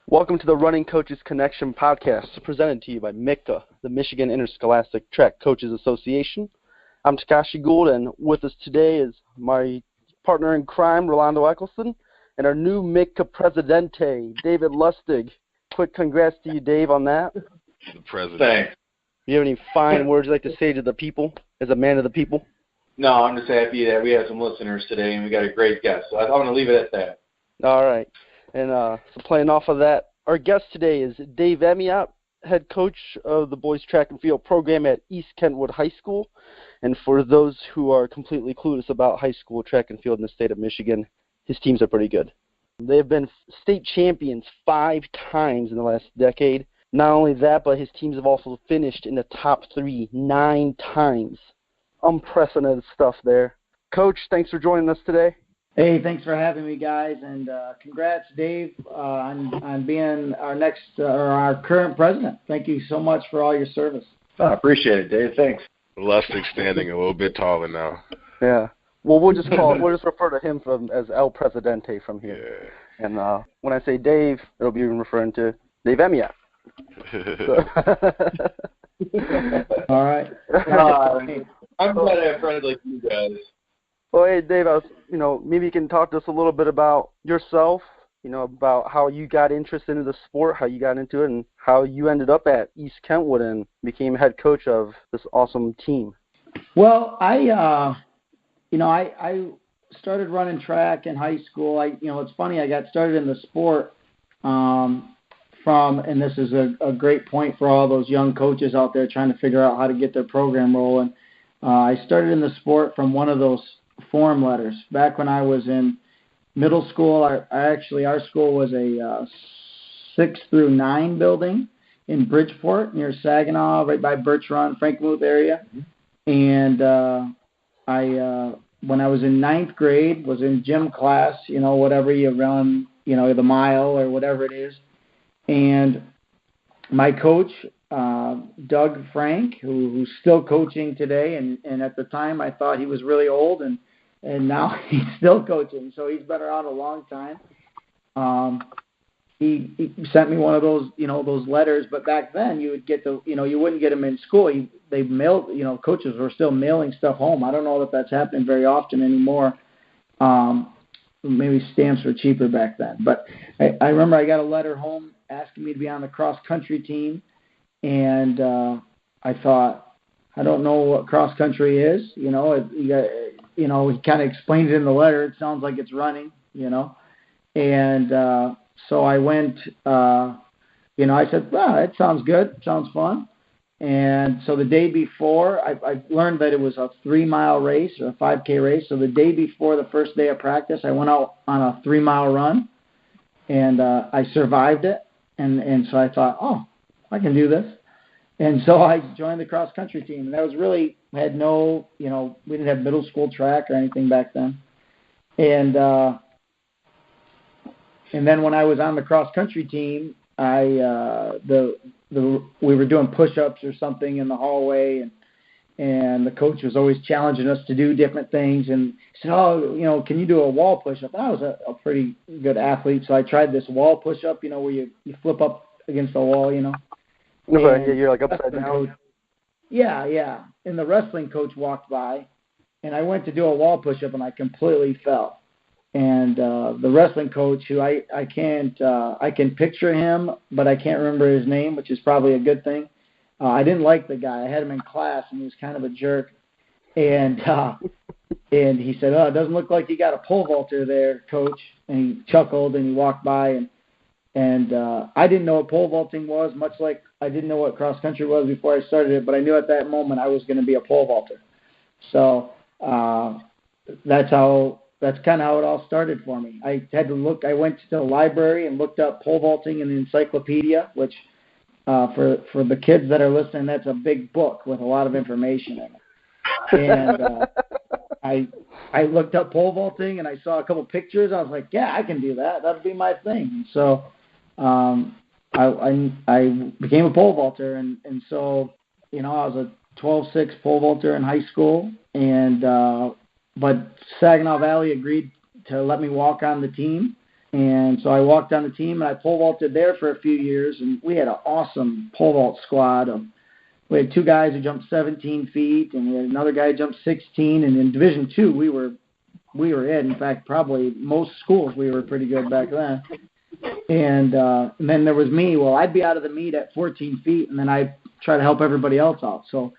Welcome to the Running Coaches Connection podcast, presented to you by MICA, the Michigan Interscholastic Track Coaches Association. I'm Takashi Gould, and with us today is my partner in crime, Rolando Eccleston, and our new MICA Presidente, David Lustig. Quick congrats to you, Dave, on that. The president. Thanks. Do you have any fine words you'd like to say to the people, as a man of the people? No, I'm just happy that we have some listeners today, and we got a great guest. So I'm going to leave it at that. All right. And so playing off of that, our guest today is Dave Emeott, head coach of the boys track and field program at East Kentwood High School. And for those who are completely clueless about high school track and field in the state of Michigan, his teams are pretty good. They have been state champions 5 times in the last decade. Not only that, but his teams have also finished in the top 3 9 times. Unprecedented stuff there. Coach, thanks for joining us today. Hey, thanks for having me, guys, and congrats, Dave, on being our current president. Thank you so much for all your service. I appreciate it, Dave. Thanks. Lustig standing a little bit taller now. Yeah. Well, we'll just refer to him as El Presidente from here. Yeah. And when I say Dave, it'll be referring to Dave Emeott. All right. I'm glad I have friends like you guys. Well, hey, Dave, maybe you can talk to us a little bit about yourself, about how you got interested in the sport, how you got into it, and how you ended up at East Kentwood and became head coach of this awesome team. Well, I started running track in high school. It's funny, I got started in the sport and this is a great point for all those young coaches out there trying to figure out how to get their program rolling. I started in the sport from one of those form letters. Back when I was in middle school, our school was a 6 through 9 building in Bridgeport near Saginaw, right by Birch Run, Frankenmuth area. And when I was in 9th grade, was in gym class, whatever you run, the mile or whatever it is. And my coach, Doug Frank, who's still coaching today, and at the time I thought he was really old, and now he's still coaching, so he's been around a long time. He sent me one of those, those letters, but back then you would get you wouldn't get them in school. They mailed, coaches were still mailing stuff home. I don't know if that's happening very often anymore. Maybe stamps were cheaper back then, but I remember I got a letter home asking me to be on the cross country team. And I thought, I don't know what cross country is. He kind of explained it in the letter. It sounds like it's running, And so I went, I said, well, it sounds good. Sounds fun. And so the day before, I learned that it was a 3-mile race or a 5K race. So the day before the first day of practice, I went out on a 3-mile run, and I survived it. And so I thought, I can do this. And so I joined the cross-country team. And that was really, we didn't have middle school track or anything back then. And then when I was on the cross-country team, we were doing push-ups or something in the hallway, and the coach was always challenging us to do different things. And he said, can you do a wall push-up? And I was a pretty good athlete, so I tried this wall push-up, where you flip up against the wall, You're like upside down. Yeah. And the wrestling coach walked by, and I went to do a wall push-up, and I completely fell. And the wrestling coach, who I can picture him, but I can't remember his name, which is probably a good thing. I didn't like the guy. I had him in class, and he was kind of a jerk. And he said, it doesn't look like you got a pole vaulter there, coach. And he chuckled, and he walked by, and I didn't know what pole vaulting was, much like I didn't know what cross country was before I started it, but I knew at that moment I was going to be a pole vaulter. So that's kind of how it all started for me. I had to look. I went to the library and looked up pole vaulting in the encyclopedia, which for the kids that are listening, that's a big book with a lot of information in it. And I looked up pole vaulting, and I saw a couple pictures. I was like, yeah, I can do that. That'd be my thing. And so I became a pole vaulter, and so I was a 12.6 pole vaulter in high school, and but Saginaw Valley agreed to let me walk on the team, And so I walked on the team, and I pole vaulted there for a few years, and we had an awesome pole vault squad. We had 2 guys who jumped 17 feet, and we had another guy who jumped 16. And in Division II, we were in. In fact, probably most schools we were pretty good back then. And then there was me. Well, I'd be out of the meet at 14 feet, and then I'd try to help everybody else out. So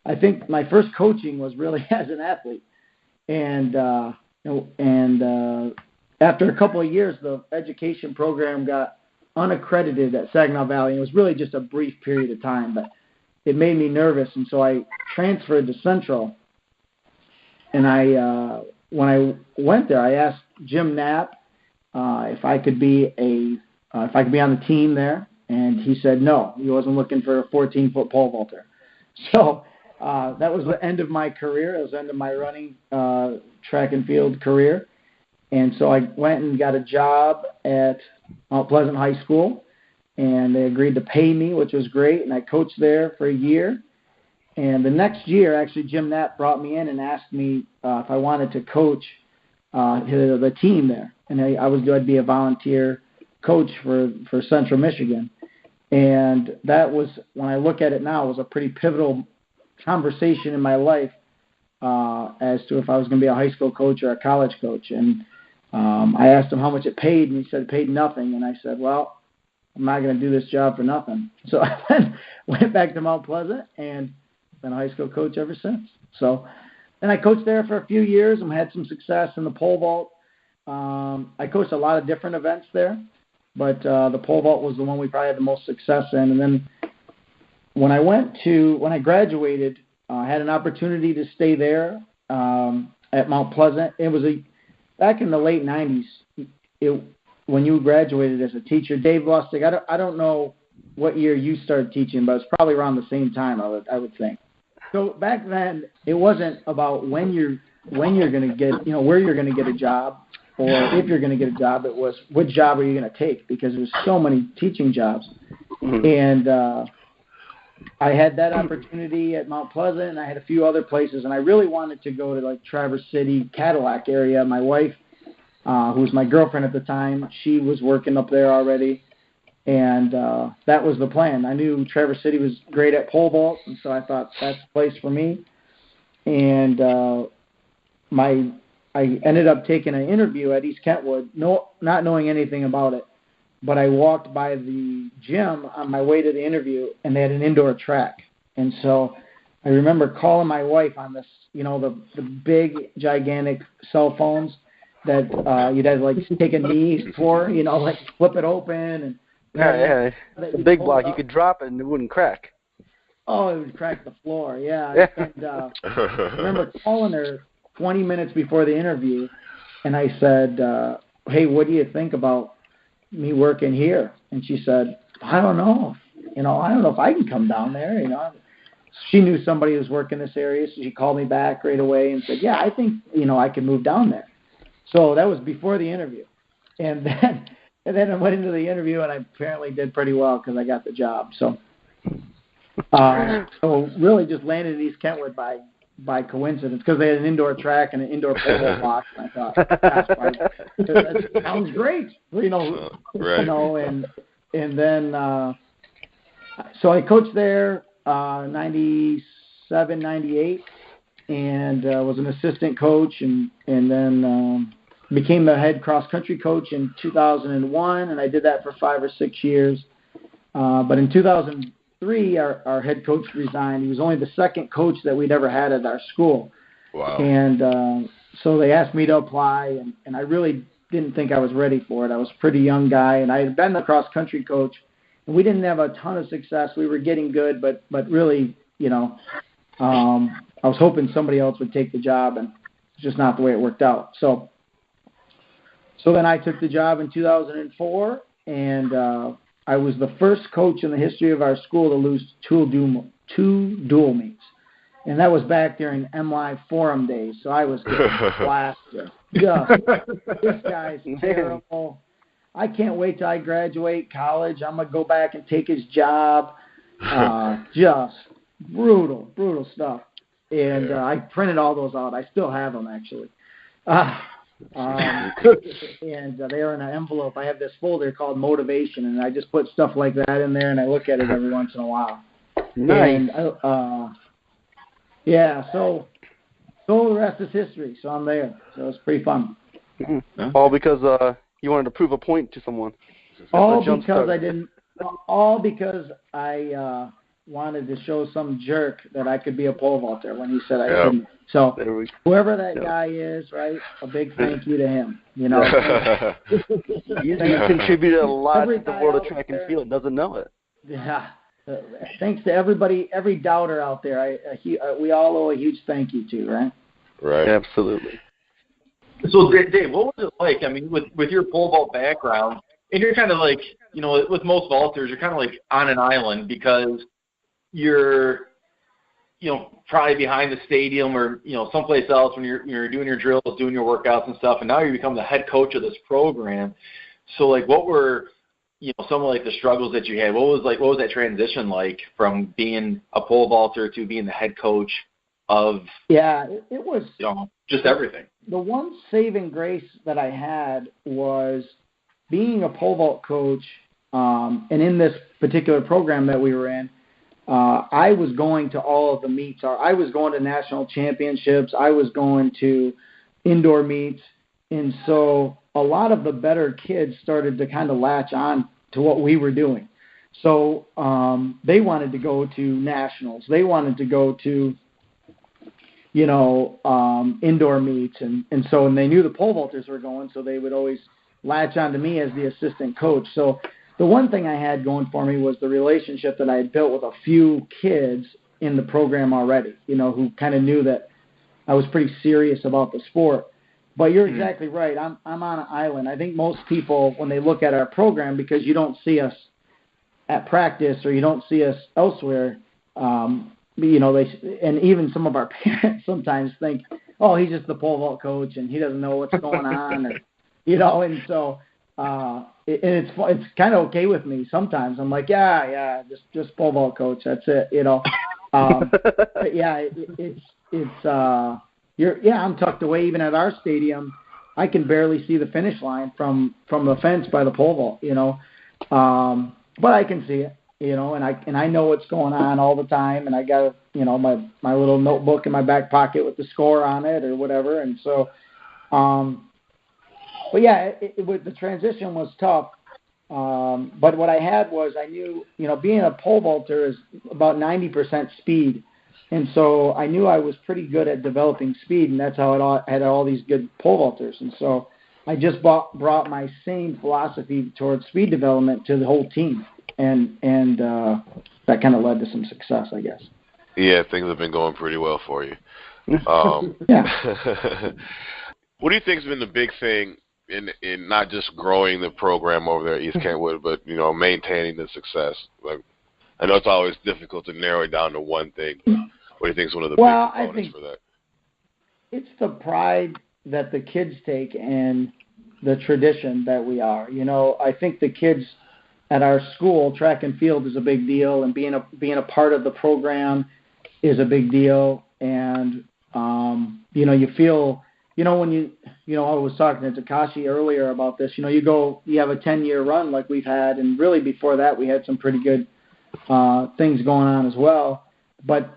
I think my first coaching was really as an athlete. And after a couple of years, the education program got unaccredited at Saginaw Valley. And it was really just a brief period of time, but it made me nervous. And so I transferred to Central. And when I went there, I asked Jim Knapp if I could be on the team there, and he said no. He wasn't looking for a 14-foot pole vaulter. So that was the end of my career. It was the end of my running track and field career. And so I went and got a job at Mount Pleasant High School, and they agreed to pay me, which was great, and I coached there for a year. And the next year, actually, Jim Knapp brought me in and asked me if I wanted to coach the team there. And I'd be a volunteer coach for Central Michigan. And that was, when I look at it now, was a pretty pivotal conversation in my life as to if I was going to be a high school coach or a college coach. And I asked him how much it paid, and he said it paid nothing. And I said, well, I'm not going to do this job for nothing. So I then went back to Mount Pleasant and been a high school coach ever since. So then I coached there for a few years and had some success in the pole vault. I coached a lot of different events there, but the pole vault was the one we probably had the most success in. And then when I graduated, I had an opportunity to stay there at Mount Pleasant. It was back in the late 90s. When you graduated as a teacher, Dave Lustig, I don't know what year you started teaching, but it's probably around the same time, I would think. So back then, it wasn't about when you're going to get, where you're going to get a job or if you're going to get a job. It was what job are you going to take, because there's so many teaching jobs. And I had that opportunity at Mount Pleasant, and I had a few other places, and I really wanted to go to like Traverse City, Cadillac area. My wife, who was my girlfriend at the time, she was working up there already. And that was the plan. I knew Traverse City was great at pole vault, and so I thought that's the place for me. And I ended up taking an interview at East Kentwood, not knowing anything about it. But I walked by the gym on my way to the interview, and they had an indoor track. And so I remember calling my wife on this, the big, gigantic cell phones that you'd have to, like, take a knee for, like flip it open and Yeah. The big block, you could drop it and it wouldn't crack. Oh, it would crack the floor, yeah. And I remember calling her 20 minutes before the interview, and I said, hey, what do you think about me working here? And she said, I don't know. I don't know if I can come down there, She knew somebody who was working this area, so she called me back right away and said, yeah, I think, I can move down there. So that was before the interview. And then I went into the interview, and I apparently did pretty well because I got the job. So really just landed in East Kentwood by coincidence, because they had an indoor track and an indoor pole vault box. And I thought, that sounds great. Right. And then so I coached there 97, 98, and was an assistant coach, and then became the head cross-country coach in 2001, and I did that for 5 or 6 years. But in 2003, our head coach resigned. He was only the second coach that we'd ever had at our school. Wow. And so they asked me to apply, and I really didn't think I was ready for it. I was a pretty young guy, and I had been the cross-country coach, and we didn't have a ton of success. We were getting good, but really, I was hoping somebody else would take the job, and it's just not the way it worked out. So then I took the job in 2004, and I was the first coach in the history of our school to lose two dual meets. And that was back during MY Forum days, so I was getting blasted. This guy's terrible. I can't wait till I graduate college. I'm going to go back and take his job. Just brutal stuff. And I printed all those out. I still have them, actually. And they are in an envelope. I have this folder called Motivation, and I just put stuff like that in there, and I look at it every once in a while. Nice. And, so the rest is history. So I'm there. So it's pretty fun. Mm-hmm. All because you wanted to prove a point to someone. All because I wanted to show some jerk that I could be a pole vaulter when he said I couldn't. So whoever that guy is, right, a big thank you to him. You know, you contributed a lot to the world of track and field. Doesn't know it. Yeah. Thanks to everybody, every doubter out there. We all owe a huge thank you to, right? Right. Absolutely. So, Dave, what was it like? I mean, with your pole vault background, and you're kind of like, you know, with most vaulters, you're kind of like on an island because you're, you know, probably behind the stadium or, you know, someplace else when you're doing your drills, doing your workouts and stuff, and now you become the head coach of this program. So, like, what were, you know, some of like the struggles that you had? What was that transition like from being a pole vaulter to being the head coach of? Yeah, it was, you know, just everything. The one saving grace that I had was being a pole vault coach, and in this particular program that we were in, I was going to all of the meets. I was going to national championships. I was going to indoor meets. And so a lot of the better kids started to kind of latch on to what we were doing. So they wanted to go to nationals. They wanted to go to, you know, indoor meets. And so when they knew the pole vaulters were going, so they would always latch on to me as the assistant coach. So the one thing I had going for me was the relationship that I had built with a few kids in the program already, you know, who kind of knew that I was pretty serious about the sport. But you're exactly right. I'm on an island. I think most people, when they look at our program, because you don't see us at practice or you don't see us elsewhere, you know, and even some of our parents sometimes think, oh, he's just the pole vault coach and he doesn't know what's going on, or, you know, and so it's kind of okay with me sometimes. I'm like, yeah, just pole vault coach. That's it, you know. But yeah, I'm tucked away. Even at our stadium, I can barely see the finish line from the fence by the pole vault, you know. But I can see it, you know, and I know what's going on all the time, and I got, you know, my little notebook in my back pocket with the score on it or whatever, and so. But yeah, the transition was tough. But what I had was I knew, you know, being a pole vaulter is about 90% speed. And so I knew I was pretty good at developing speed, and that's how I had all these good pole vaulters. And so I just brought my same philosophy towards speed development to the whole team. And that kind of led to some success, I guess. Yeah, things have been going pretty well for you. Yeah. What do you think has been the big thing in not just growing the program over there at East Kentwood, but, you know, maintaining the success? Like, I know it's always difficult to narrow it down to one thing. What do you think is one of the big components for that? It's the pride that the kids take in the tradition that we are. You know, I think the kids at our school, track and field is a big deal, and being a part of the program is a big deal. And you know, you feel, you know, when you know, I was talking to Takashi earlier about this. You know, you have a 10-year run like we've had, and really before that we had some pretty good things going on as well. But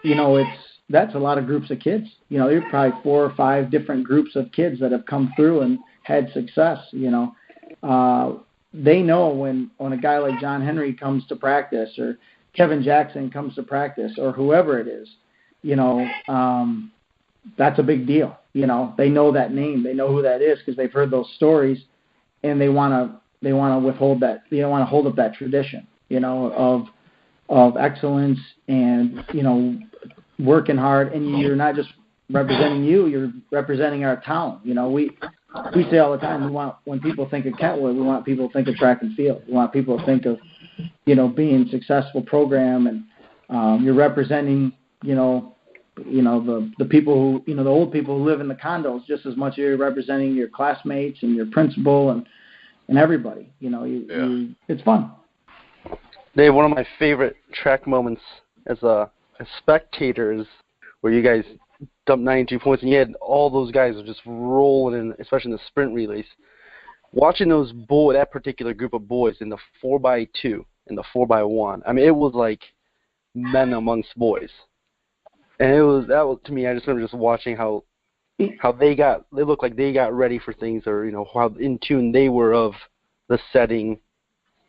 you know, that's a lot of groups of kids. You know, there's probably 4 or 5 different groups of kids that have come through and had success. You know, they know when a guy like John Henry comes to practice, or Kevin Jackson comes to practice, or whoever it is, you know, that's a big deal. You know, they know that name, they know who that is because they've heard those stories, and they want to withhold that. They want to hold up that tradition, you know, of excellence and, you know, working hard. And you're not just representing you're representing our town. You know, we say all the time, when people think of Kentwood, we want people to think of track and field. We want people to think of, you know, being a successful program, and you're representing, you know, the people who, you know, the old people who live in the condos just as much as you're representing your classmates and your principal and everybody. You know, it's fun. Dave, one of my favorite track moments as a spectator is where you guys up 92 points, and you had all those guys are just rolling in, especially in the sprint relays. Watching that particular group of boys in the 4x2 and the 4x1, I mean, it was like men amongst boys. And that was to me, I just remember just watching how they looked like they got ready for things, or, you know, how in tune they were of the setting,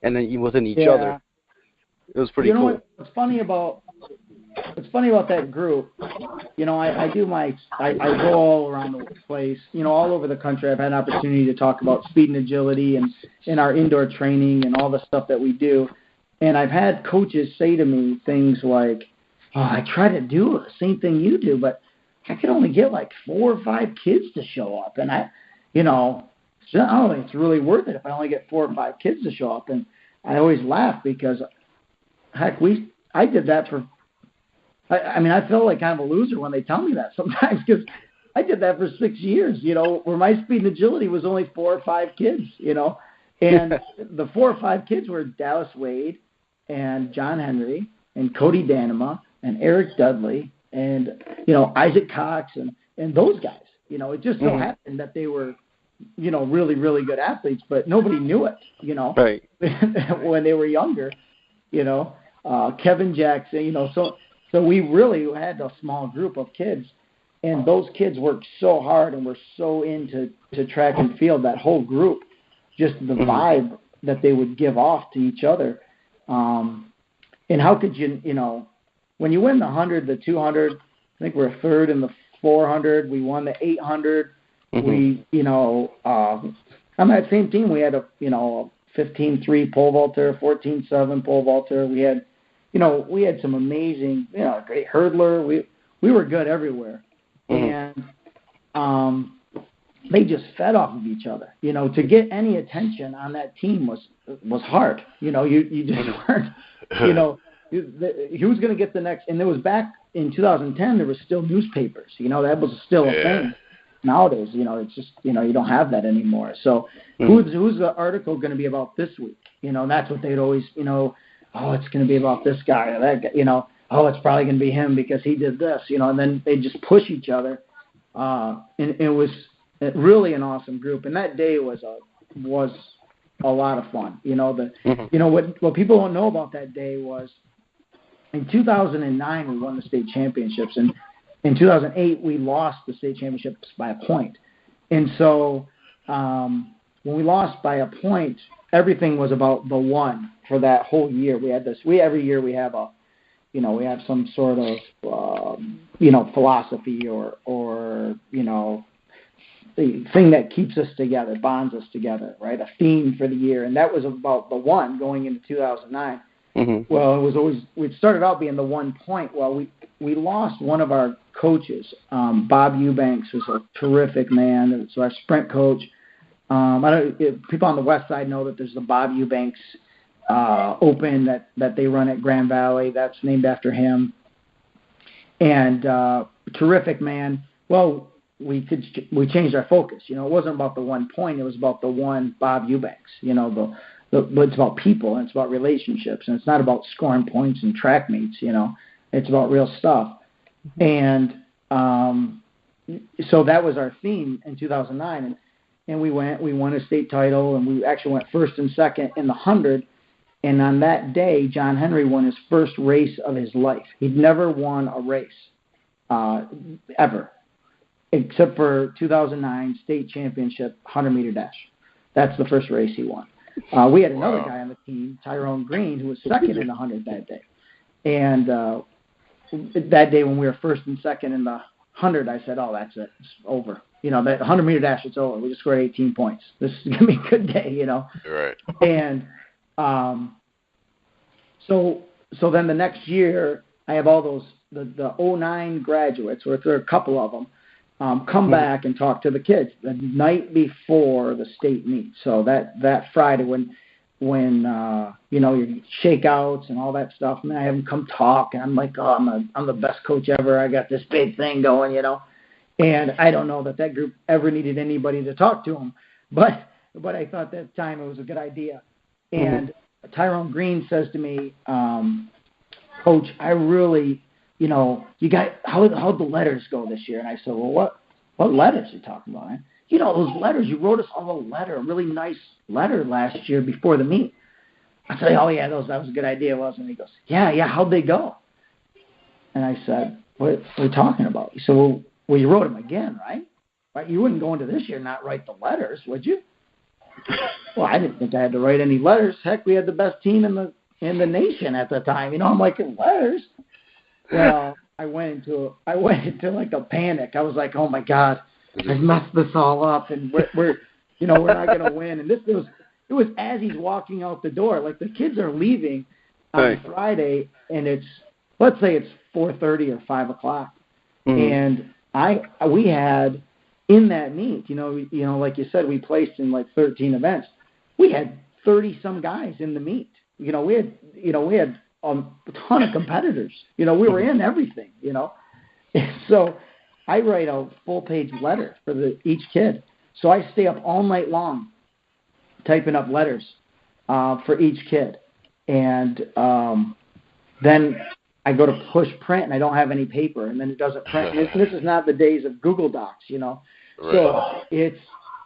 and then within each other. It was pretty cool. What's funny about that group, you know, I go all around the place, you know, all over the country. I've had an opportunity to talk about speed and agility and in our indoor training and all the stuff that we do. And I've had coaches say to me things like, "Oh, I try to do the same thing you do, but I can only get like 4 or 5 kids to show up. And I don't think it's really worth it if I only get 4 or 5 kids to show up." And I always laugh because, heck, I did that for, I mean, I feel like kind of a loser when they tell me that sometimes, because I did that for 6 years, you know, where my speed and agility was only 4 or 5 kids, you know. And the 4 or 5 kids were Dallas Wade and John Henry and Cody Danema and Eric Dudley and, you know, Isaac Cox and those guys. You know, it just so happened that they were, you know, really, really good athletes, but nobody knew it, you know, right. when they were younger, you know. Kevin Jackson, you know, so we really had a small group of kids, and those kids worked so hard and were so into track and field, that whole group, just the vibe that they would give off to each other. And how could you know, when you win the 100, the 200, I think we're third in the 400. We won the 800. We, you know, on that same team, we had a 15-3 pole vaulter, 14-7 pole vaulter. We had, you know, some amazing, you know, great hurdler. We were good everywhere. And they just fed off of each other. You know, to get any attention on that team was hard. You know, you just weren't, you know, who's going to get the next. And it was back in 2010, there was still newspapers. You know, that was still a thing. Nowadays, you know, it's just, you know, you don't have that anymore. So who's the article going to be about this week? You know, and that's what they'd always, you know, oh, it's going to be about this guy or that guy, you know, oh, it's probably going to be him because he did this, you know, and then they just push each other. And it was really an awesome group. And that day was a lot of fun. You know, you know, what people don't know about that day was in 2009, we won the state championships, and in 2008, we lost the state championships by a point. And so when we lost by a point, everything was about the one for that whole year. We had this. Every year we have we have some sort of philosophy or you know, the thing that keeps us together, bonds us together, right? A theme for the year, and that was about the one going into 2009. Well, it was always, we started out being the 1 point. Well, we lost one of our coaches. Bob Eubanks was a terrific man. So our sprint coach. People on the west side know that there's the Bob Eubanks Open that they run at Grand Valley. That's named after him. And terrific man. Well, we changed our focus. You know, it wasn't about the 1 point. It was about the one Bob Eubanks. You know, but it's about people, and it's about relationships, and it's not about scoring points and track meets. You know, it's about real stuff. And so that was our theme in 2009, and we won a state title, and we actually went first and second in the 100. And on that day, John Henry won his first race of his life. He'd never won a race ever, except for 2009 state championship 100-meter dash. That's the first race he won. We had another guy on the team, Tyrone Green, who was second in the 100 that day. And that day when we were first and second in the 100, I said, oh, that's it. It's over. You know, that 100-meter dash, it's over. We just scored 18 points. This is going to be a good day, you know. Right. And so then the next year, I have all those, the 09 graduates, or there are a couple of them, come back and talk to the kids the night before the state meet. So that Friday when you know, your shakeouts and all that stuff, and I have them come talk, and I'm like, oh, I'm the best coach ever. I got this big thing going, you know. And I don't know that group ever needed anybody to talk to them, but I thought that time it was a good idea. And Tyrone Green says to me, Coach, I really, how'd the letters go this year? And I said, well, what letters are you talking about, man? Those letters, you wrote us all a really nice letter last year before the meet. I said, oh, yeah, that was a good idea, wasn't it? He goes, yeah, how'd they go? And I said, what are you talking about? He said, well, you wrote them again, right? Right? You wouldn't go into this year and not write the letters, would you? Well, I didn't think I had to write any letters. Heck, we had the best team in the nation at the time. I'm like, letters? Well, I went into like a panic. I was like, oh my God, I've messed this all up, and we're not going to win. And it was as he's walking out the door. Like, the kids are leaving on Friday, and let's say it's 4:30 or 5 o'clock, and we had in that meet, like you said, we placed in like 13 events. We had 30 some guys in the meet. We had a ton of competitors. We were in everything. So I write a full-page letter for each kid. So I stay up all night long typing up letters for each kid. And then I go to push print, and I don't have any paper, and then it doesn't print. And this is not the days of Google Docs, Right. So it's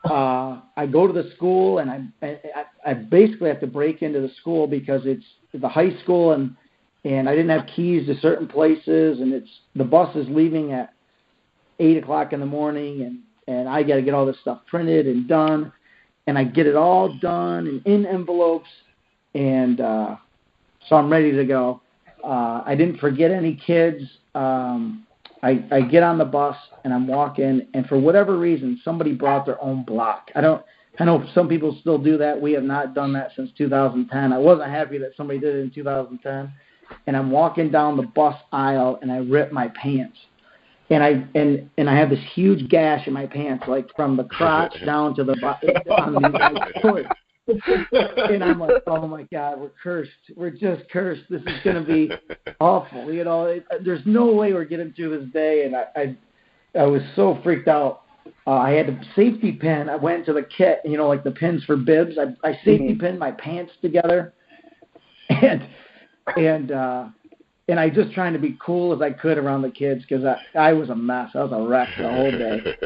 I go to the school, and I basically have to break into the school because it's the high school, and I didn't have keys to certain places, and the bus is leaving at 8 o'clock in the morning, and I got to get all this stuff printed and done, and I get it all done and in envelopes, and so I'm ready to go. I didn't forget any kids. I get on the bus, and I'm walking, and for whatever reason, somebody brought their own block. I know some people still do that. We have not done that since 2010. I wasn't happy that somebody did it in 2010. And I'm walking down the bus aisle, and I rip my pants. And I have this huge gash in my pants, like from the crotch down to the on the foot. And I'm like, oh my God, we're cursed. We're just cursed. This is going to be awful. There's no way we're getting through this day. And I was so freaked out. I had a safety pin. I went to the kit, like the pins for bibs. I safety pinned my pants together, and I just trying to be cool as I could around the kids because I was a mess. I was a wreck the whole day.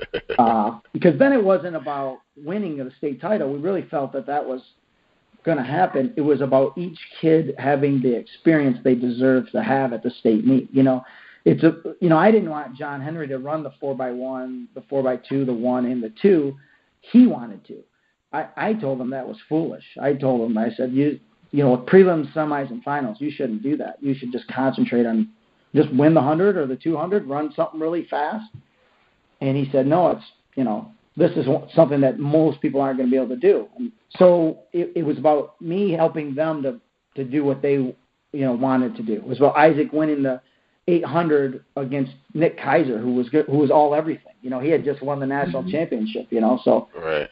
Because then it wasn't about winning the state title. We really felt that was going to happen. It was about each kid having the experience they deserve to have at the state meet. I didn't want John Henry to run the 4x1, the 4x2, the 1, and the 2. He wanted to. I told him that was foolish. I said, with prelims, semis, and finals, you shouldn't do that. You should just concentrate on just win the 100 or the 200, run something really fast. And he said, no, it's, this is something that most people aren't going to be able to do. And so it was about me helping them to do what they, wanted to do. It was about Isaac winning the 800 against Nick Kaiser, who was good, who was all everything. He had just won the national championship, so, right.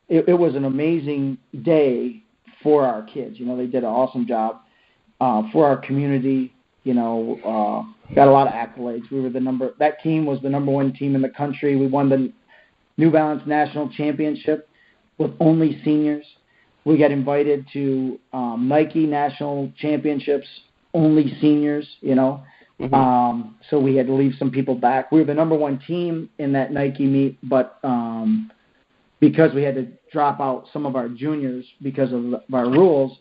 It was an amazing day for our kids. They did an awesome job for our community. Got a lot of accolades. That team was the number one team in the country. We won the New Balance National Championship with only seniors. We got invited to Nike National Championships, only seniors, so we had to leave some people back. We were the number one team in that Nike meet, but because we had to drop out some of our juniors because of our rules,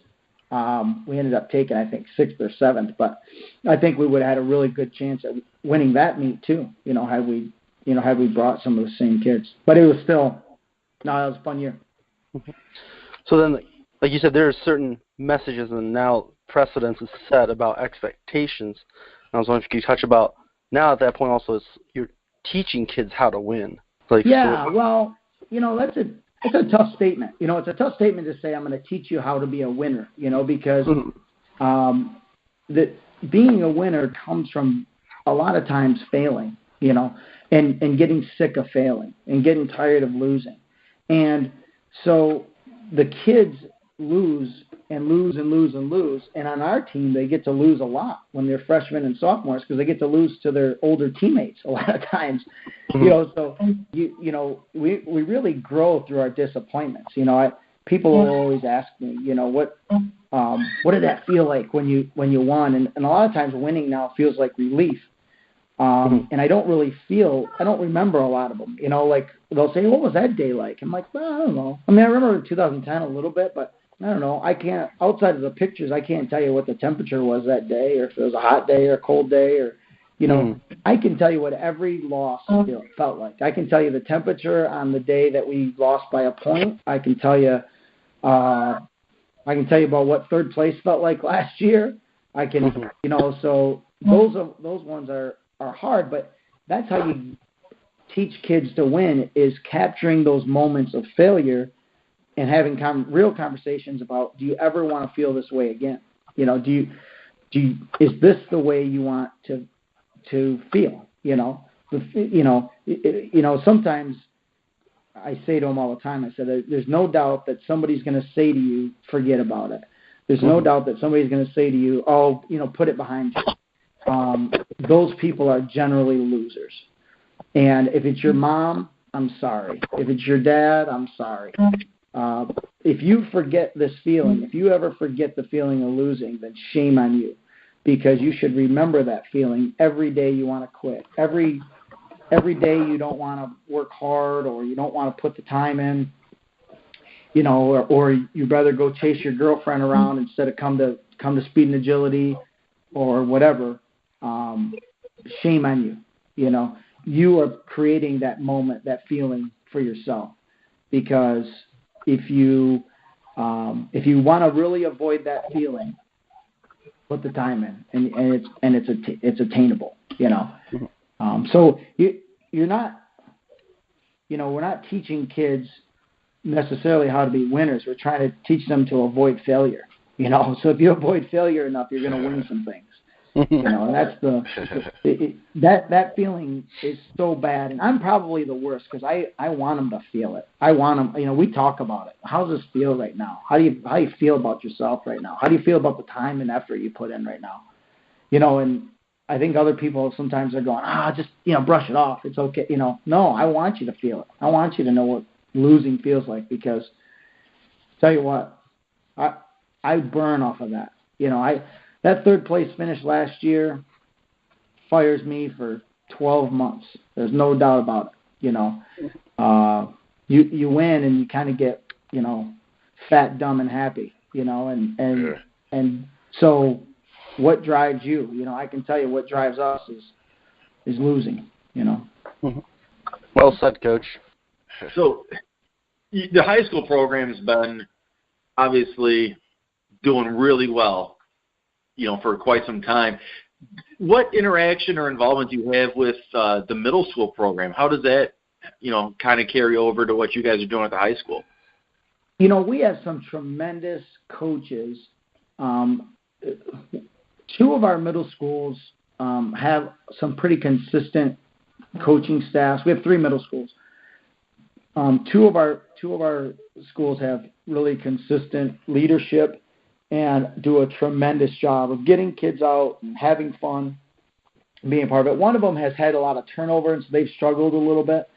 we ended up taking, I think, 6th or 7th. But I think we would have had a really good chance at winning that meet too, had we brought some of the same kids. But it was still, it was a fun year. So then, like you said, there are certain messages and now precedence is set about expectations. I was wondering if you could touch about now at that point also you're teaching kids how to win. Well, it's a tough statement. It's a tough statement to say I'm going to teach you how to be a winner, because being a winner comes from a lot of times failing, and getting sick of failing and getting tired of losing. And so the kids lose and lose and lose and lose. And on our team, they get to lose a lot when they're freshmen and sophomores because they get to lose to their older teammates a lot of times. So we really grow through our disappointments. People will always ask me, what did that feel like when you won? And a lot of times winning now feels like relief. And I don't remember a lot of them. You know, like they'll say, what was that day like? I'm like, well, I don't know. I mean, I remember 2010 a little bit, but I don't know. I can't, outside of the pictures, I can't tell you what the temperature was that day, or if it was a hot day or a cold day, or, you know, I can tell you what every loss felt like. I can tell you the temperature on the day that we lost by a point. I can tell you about what third place felt like last year. I can, you know, so those ones are hard, but that's how you teach kids to win, is capturing those moments of failure and having real conversations about, do you ever want to feel this way again? You know, is this the way you want to feel? You know, sometimes I say to them all the time, I said, there's no doubt that somebody's going to say to you, forget about it. There's no doubt that somebody's going to say to you, oh, you know, put it behind you. Those people are generally losers. And if it's your mom, I'm sorry. If it's your dad, I'm sorry. If you forget this feeling, if you ever forget the feeling of losing, then shame on you, because you should remember that feeling every day you want to quit. Every day you don't want to work hard, or you don't want to put the time in, you know, or you'd rather go chase your girlfriend around instead of come to speed and agility or whatever. Shame on you. You know, you are creating that moment, that feeling for yourself, because if you want to really avoid that feeling, put the time in, and it's attainable. You know, so you're not, you know, we're not teaching kids necessarily how to be winners. We're trying to teach them to avoid failure. You know, so if you avoid failure enough, you're going to win some things. You know, and that's that feeling is so bad, and I'm probably the worst, because I want them to feel it. I want them, you know, we talk about it. How does this feel right now? How do you feel about yourself right now? How do you feel about the time and effort you put in right now? You know, and I think other people sometimes are going, just, you know, brush it off. It's okay. You know, no, I want you to feel it. I want you to know what losing feels like, because tell you what, I burn off of that. You know, that third place finish last year fires me for 12 months. There's no doubt about it. You know, you win and you kind of get, you know, fat, dumb, and happy. You know, and so what drives you? You know, I can tell you what drives us is losing. You know. Well said, Coach. So the high school program's been obviously doing really well, you know, for quite some time. What interaction or involvement do you have with the middle school program? How does that, you know, kind of carry over to what you guys are doing at the high school? You know, we have some tremendous coaches. Two of our middle schools have some pretty consistent coaching staffs. We have 3 middle schools. Two of our schools have really consistent leadership and do a tremendous job of getting kids out and having fun and being a part of it. One of them has had a lot of turnover, and so they've struggled a little bit.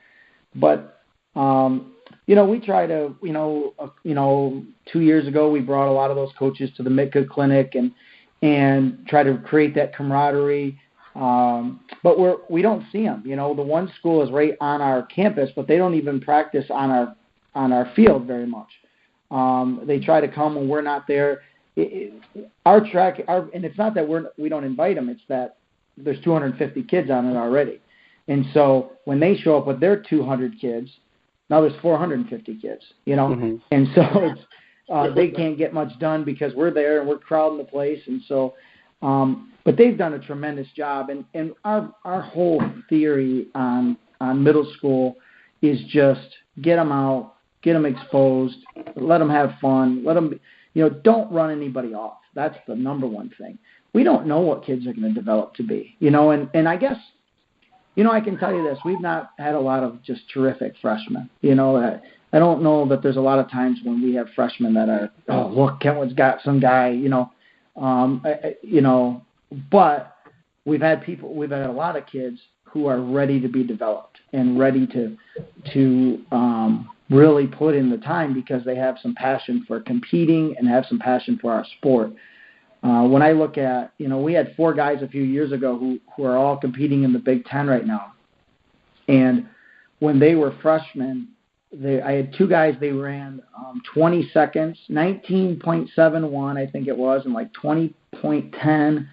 But you know, we try to, you know, 2 years ago we brought a lot of those coaches to the Emeott clinic and try to create that camaraderie. But we don't see them. You know, the one school is right on our campus, but they don't even practice on our field very much. They try to come when we're not there. Our track, and it's not that we don't invite them. It's that there's 250 kids on it already, and so when they show up with their 200 kids, now there's 450 kids. You know, and so it's they can't get much done because we're there and we're crowding the place, and so. But they've done a tremendous job, and our whole theory on middle school is just get them out, get them exposed, let them have fun, let them, you know, don't run anybody off. That's the number one thing. We don't know what kids are going to develop to be, you know, and I guess, you know, I can tell you this, we've not had a lot of just terrific freshmen, you know. I don't know that there's a lot of times when we have freshmen that are, oh, look, Kentwood's got some guy, you know. You know, but we've had a lot of kids who are ready to be developed and ready to really put in the time because they have some passion for competing and have some passion for our sport. When I look at, we had 4 guys a few years ago who are all competing in the Big Ten right now. And when they were freshmen, I had 2 guys, they ran 20 seconds, 19.71, I think it was, and like 20.10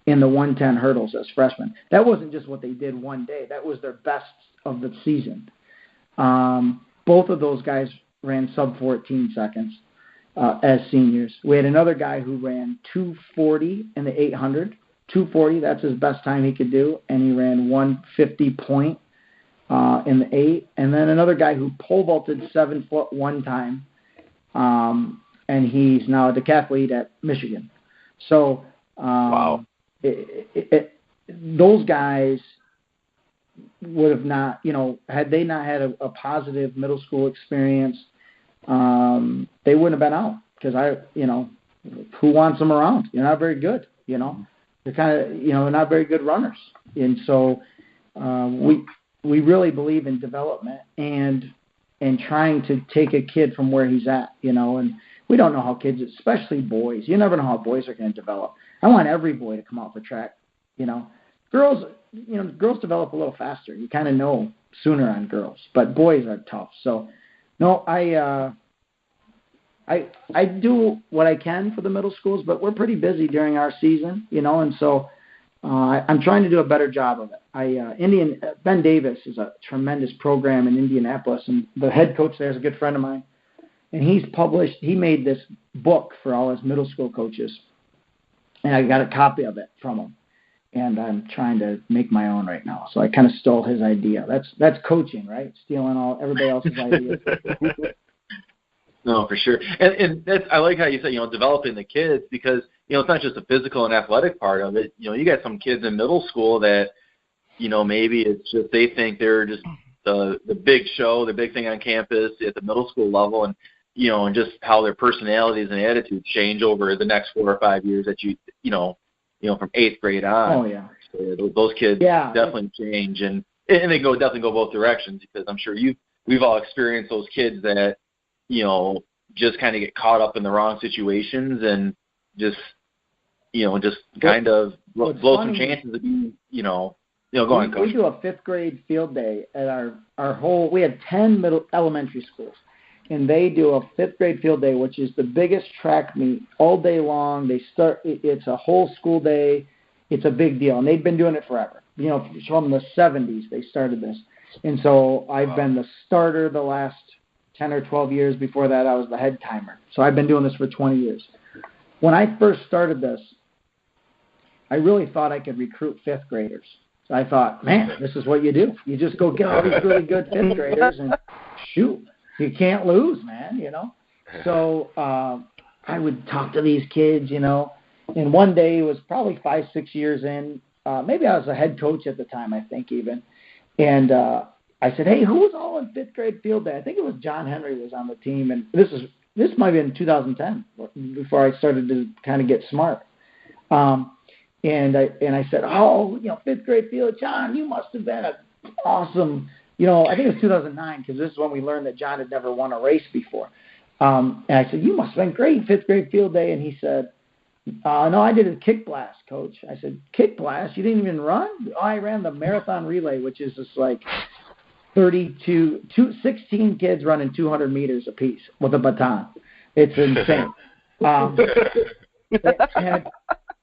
in the 110 hurdles as freshmen. That wasn't just what they did one day. That was their best of the season. Both of those guys ran sub 14 seconds as seniors. We had another guy who ran 240 in the 800. 240, that's his best time he could do, and he ran 150 point in the 8. And then another guy who pole vaulted 7 foot one time, and he's now a decathlete at Michigan. So wow. Those guys would have not, had they not had a positive middle school experience, they wouldn't have been out because who wants them around? You're not very good, They're kind of, not very good runners. And so we really believe in development and trying to take a kid from where he's at, and we don't know how kids, especially boys, you never know how boys are going to develop. I want every boy to come out for track, Girls, girls develop a little faster. You kind of know sooner on girls, but boys are tough. So, no, I do what I can for the middle schools, but we're pretty busy during our season, and so I'm trying to do a better job of it. Ben Davis is a tremendous program in Indianapolis, and the head coach there is a good friend of mine, and he made this book for all his middle school coaches, and I got a copy of it from him. And I'm trying to make my own right now. So I kind of stole his idea. That's coaching, right? Stealing everybody else's ideas. No, for sure. And that's, I like how you said, developing the kids because, it's not just the physical and athletic part of it. You got some kids in middle school that, maybe it's just they think they're just the big show, the big thing on campus at the middle school level, and and just how their personalities and attitudes change over the next 4 or 5 years that from 8th grade on. Oh, yeah. So those kids definitely change, and they definitely go both directions because I'm sure we've all experienced those kids that, just kind of get caught up in the wrong situations and just kind of blow some chances of being, go on, Coach. We do a 5th grade field day at we had 10 elementary schools. And they do a 5th grade field day, which is the biggest track meet all day long. It's a whole school day. It's a big deal. And they've been doing it forever. From the 70s, they started this. And so I've been the starter the last 10 or 12 years. Before that, I was the head timer. So I've been doing this for 20 years. When I first started this, I really thought I could recruit 5th graders. So I thought, man, this is what you do. You just go get all these really good 5th graders and shoot. You can't lose, man, So I would talk to these kids, and one day it was probably 5-6 years in. Maybe I was a head coach at the time, I think even. And I said, hey, who was all in 5th grade field day? I think it was John Henry was on the team. And this might have been 2010 before I started to kind of get smart. And I said, 5th grade field, John, you must have been an awesome – I think it was 2009 because this is when we learned that John had never won a race before. And I said, you must have been great, 5th grade field day. And he said, no, I did a kick blast, Coach. I said, kick blast? You didn't even run? Oh, I ran the marathon relay, which is just like 16 kids running 200 meters apiece with a baton. It's insane.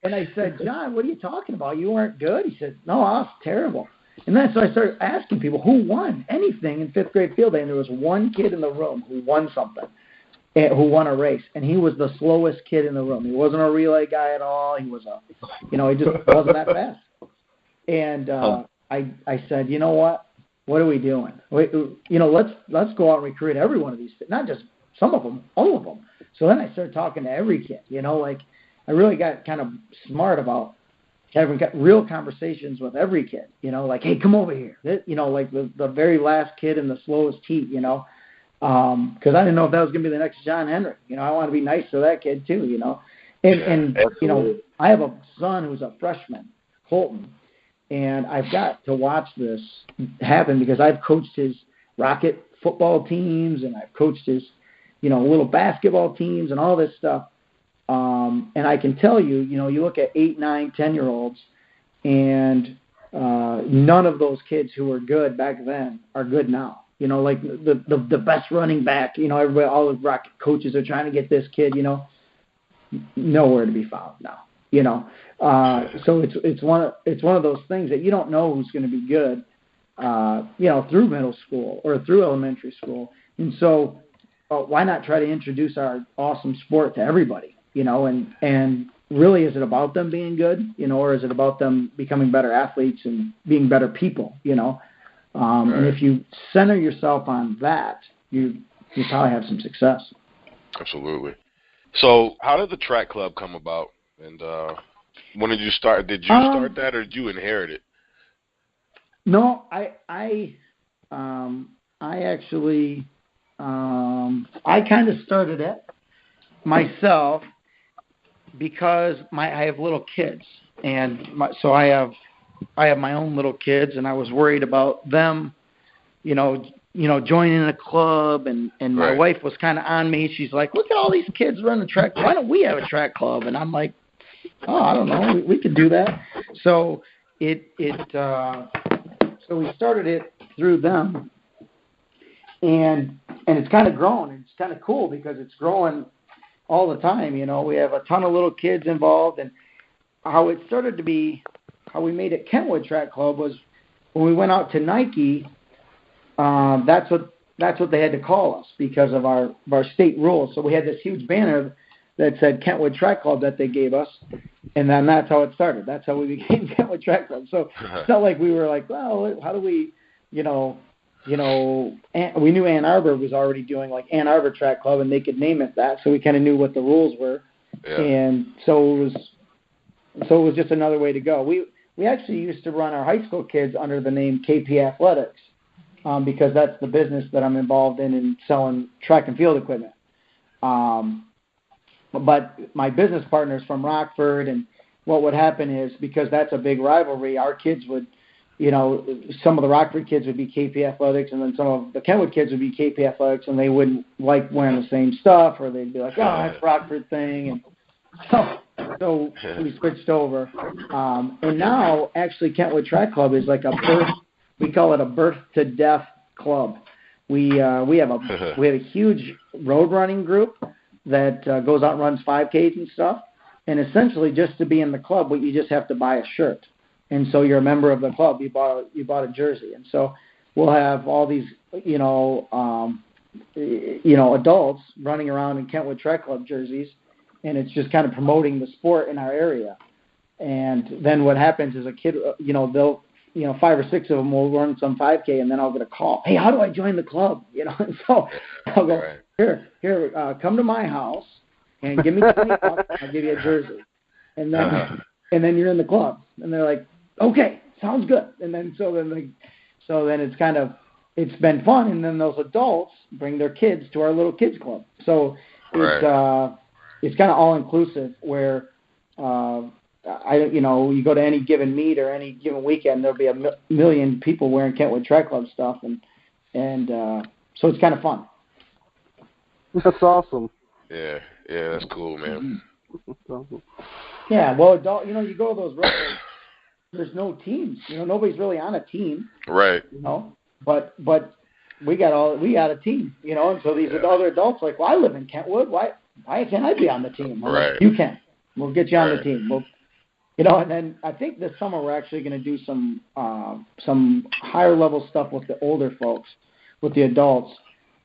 And I said, John, what are you talking about? You weren't good? He said, no, I was terrible. And then so I started asking people who won anything in 5th grade field day, and there was one kid in the room who won something, who won a race, and he was the slowest kid in the room. He wasn't a relay guy at all. He was he just wasn't that fast. And I said, you know what? What are we doing? Let's go out and recruit every one of these, not just some of them, all of them. So then I started talking to every kid. I really got kind of smart about having real conversations with every kid, hey, come over here. Like the very last kid in the slowest heat, because I didn't know if that was going to be the next John Henry. I want to be nice to that kid too, And I have a son who's a freshman, Colton, and I've got to watch this happen because I've coached his rocket football teams, and I've coached his, little basketball teams and all this stuff. And I can tell you, you look at 8, 9, 10-year-olds, and none of those kids who were good back then are good now. Like the best running back, everybody, all the Rocket coaches are trying to get this kid, nowhere to be found now. So it's one of those things that you don't know who's going to be good, through middle school or through elementary school. And so why not try to introduce our awesome sport to everybody, and really, is it about them being good, or is it about them becoming better athletes and being better people, And if you center yourself on that, you probably have some success. Absolutely. So how did the track club come about? And when did you start? Did you start that, or did you inherit it? No, I actually I kind of started it myself because I have little kids, and so I have my own little kids, and I was worried about them, joining a club, and my wife was kind of on me. She's like, "Look at all these kids running track. Why don't we have a track club?" And I'm like, "Oh, I don't know. We could do that." So so we started it through them, and it's kind of grown. It's kind of cool because it's growing all the time. We have a ton of little kids involved, and how it started to be, how we made it Kentwood Track Club was when we went out to Nike. That's what they had to call us because of our state rules. So we had this huge banner that said Kentwood Track Club that they gave us, and then that's how it started. That's how we became Kentwood Track Club. So it's not like we were like, well, how do we, we knew Ann Arbor was already doing like Ann Arbor Track Club, and they could name it that, so we kind of knew what the rules were, and so it was just another way to go. We actually used to run our high school kids under the name KP Athletics, because that's the business that I'm involved in selling track and field equipment. But my business partner's from Rockford, and what would happen is, because that's a big rivalry, our kids would, some of the Rockford kids would be KP Athletics, and then some of the Kentwood kids would be KP Athletics, and they wouldn't like wearing the same stuff, or they'd be like, "Oh, that's Rockford thing," and so we switched over. And now, actually, Kentwood Track Club is like we call it a birth to death club. We have a huge road running group that goes out and runs 5Ks and stuff. And essentially, just to be in the club, you just have to buy a shirt. And so you're a member of the club. You bought a jersey. And so we'll have all these, adults running around in Kentwood Track Club jerseys, and it's just kind of promoting the sport in our area. And then what happens is a kid, they'll, 5 or 6 of them will run some 5K, and then I'll get a call. "Hey, how do I join the club?" And so I'll go, here, come to my house and give me $20. I'll give you a jersey, and then you're in the club. And they're like, "Okay, sounds good." And then so then it's been fun. And then those adults bring their kids to our little kids club. So it's kind of all inclusive where. You go to any given meet or any given weekend, there'll be a million people wearing Kentwood Track Club stuff, and so it's kind of fun. That's awesome. Yeah, that's cool, man. Yeah, well, you go to those roads, there's no teams. Nobody's really on a team. Right. But we got a team. And so these other adults are like, "Well, I live in Kentwood. Why can't I be on the team?" Right. Like, "You can. We'll get you on the team." And then I think this summer we're actually going to do some higher level stuff with the older folks, with the adults.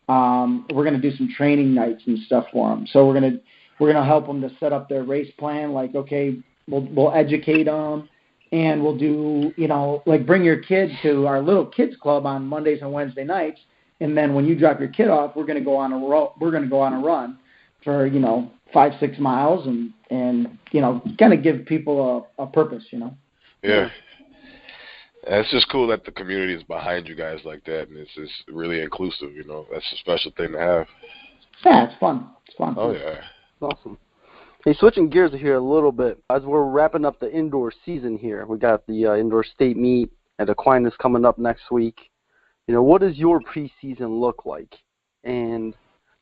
We're going to do some training nights and stuff for them. So we're going to help them to set up their race plan. Like, okay, we'll educate them, and we'll do, like bring your kid to our little kids club on Mondays and Wednesday nights, and then when you drop your kid off, we're going to go on a run for 5-6 miles and kind of give people a purpose, Yeah. It's just cool that the community is behind you guys like that, and it's just really inclusive, That's a special thing to have. Yeah, it's fun. Oh, yeah. Awesome. Hey, switching gears here a little bit, as we're wrapping up the indoor season here, we got the indoor state meet at Aquinas coming up next week, what does your preseason look like? And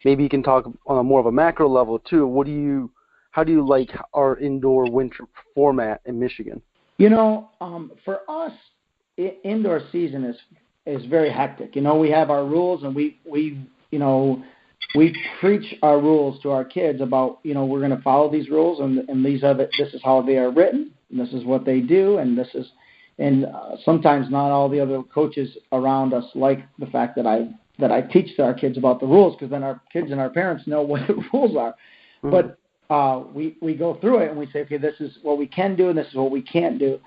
maybe you can talk on a more of a macro level too. How do you like our indoor winter format in Michigan? For us, indoor season is very hectic. We have our rules, and we preach our rules to our kids about, we're going to follow these rules, and this is how they are written, and this is what they do, and sometimes not all the other coaches around us like the fact that I teach to our kids about the rules, because then our kids and our parents know what the rules are. Mm-hmm. But we go through it and we say, okay, this is what we can do and this is what we can't do.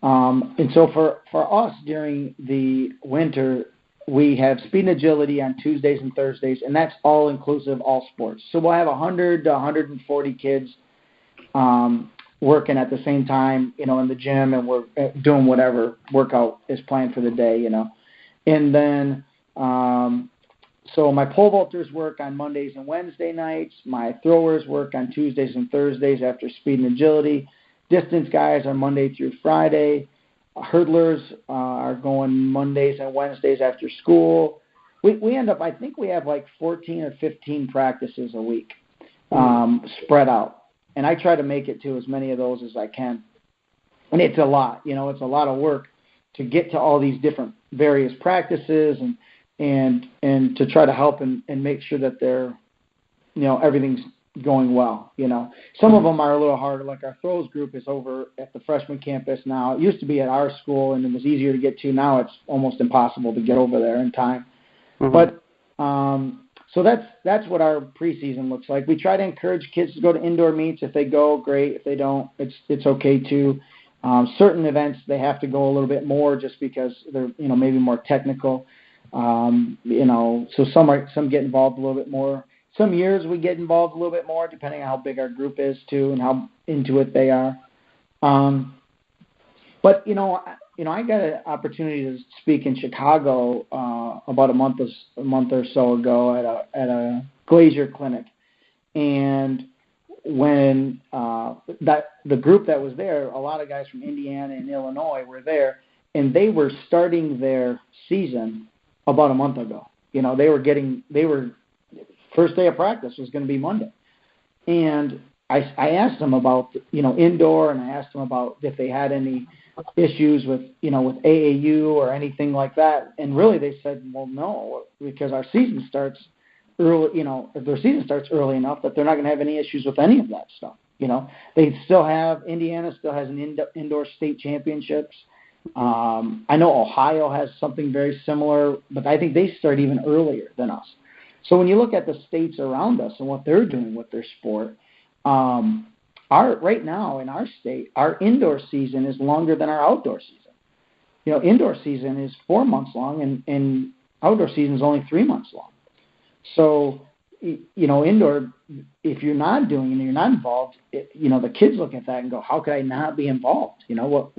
And so for us during the winter, we have speed and agility on Tuesdays and Thursdays, and that's all inclusive, all sports. So we'll have 100 to 140 kids working at the same time, in the gym, and we're doing whatever workout is planned for the day, And then so my pole vaulters work on Mondays and Wednesday nights. My throwers work on Tuesdays and Thursdays after speed and agility. Distance guys are Monday through Friday. Hurdlers are going Mondays and Wednesdays after school. We end up, I think we have like 14 or 15 practices a week spread out. And I try to make it to as many of those as I can. And it's a lot, it's a lot of work to get to all these different various practices and to try to help and make sure that they're, everything's going well, Some of them are a little harder, like our throws group is over at the freshman campus now. It used to be at our school, and it was easier to get to. Now it's almost impossible to get over there in time. Mm-hmm. But so that's what our preseason looks like. We try to encourage kids to go to indoor meets. If they go, great. If they don't, it's okay too. Certain events they have to go a little bit more just because they're maybe more technical. So some get involved a little bit more. Some years we get involved a little bit more, depending on how big our group is too and how into it they are. But I got an opportunity to speak in Chicago about a month or so ago at a Glacier clinic, and when the group that was there, a lot of guys from Indiana and Illinois were there, and they were starting their season about a month ago. They were first day of practice was going to be Monday, and I asked them about indoor, and I asked them about if they had any issues with with AAU or anything like that, and really they said, well, no, because our season starts early. If their season starts early enough that they're not going to have any issues with any of that stuff. They still have Indiana still has an indoor state championships. I know Ohio has something very similar, but I think they start even earlier than us. So when you look at the states around us and what they're doing with their sport, right now in our state, our indoor season is longer than our outdoor season. Indoor season is 4 months long, and outdoor season is only 3 months long. So, indoor, if you're not doing it and you're not involved, the kids look at that and go, how could I not be involved? What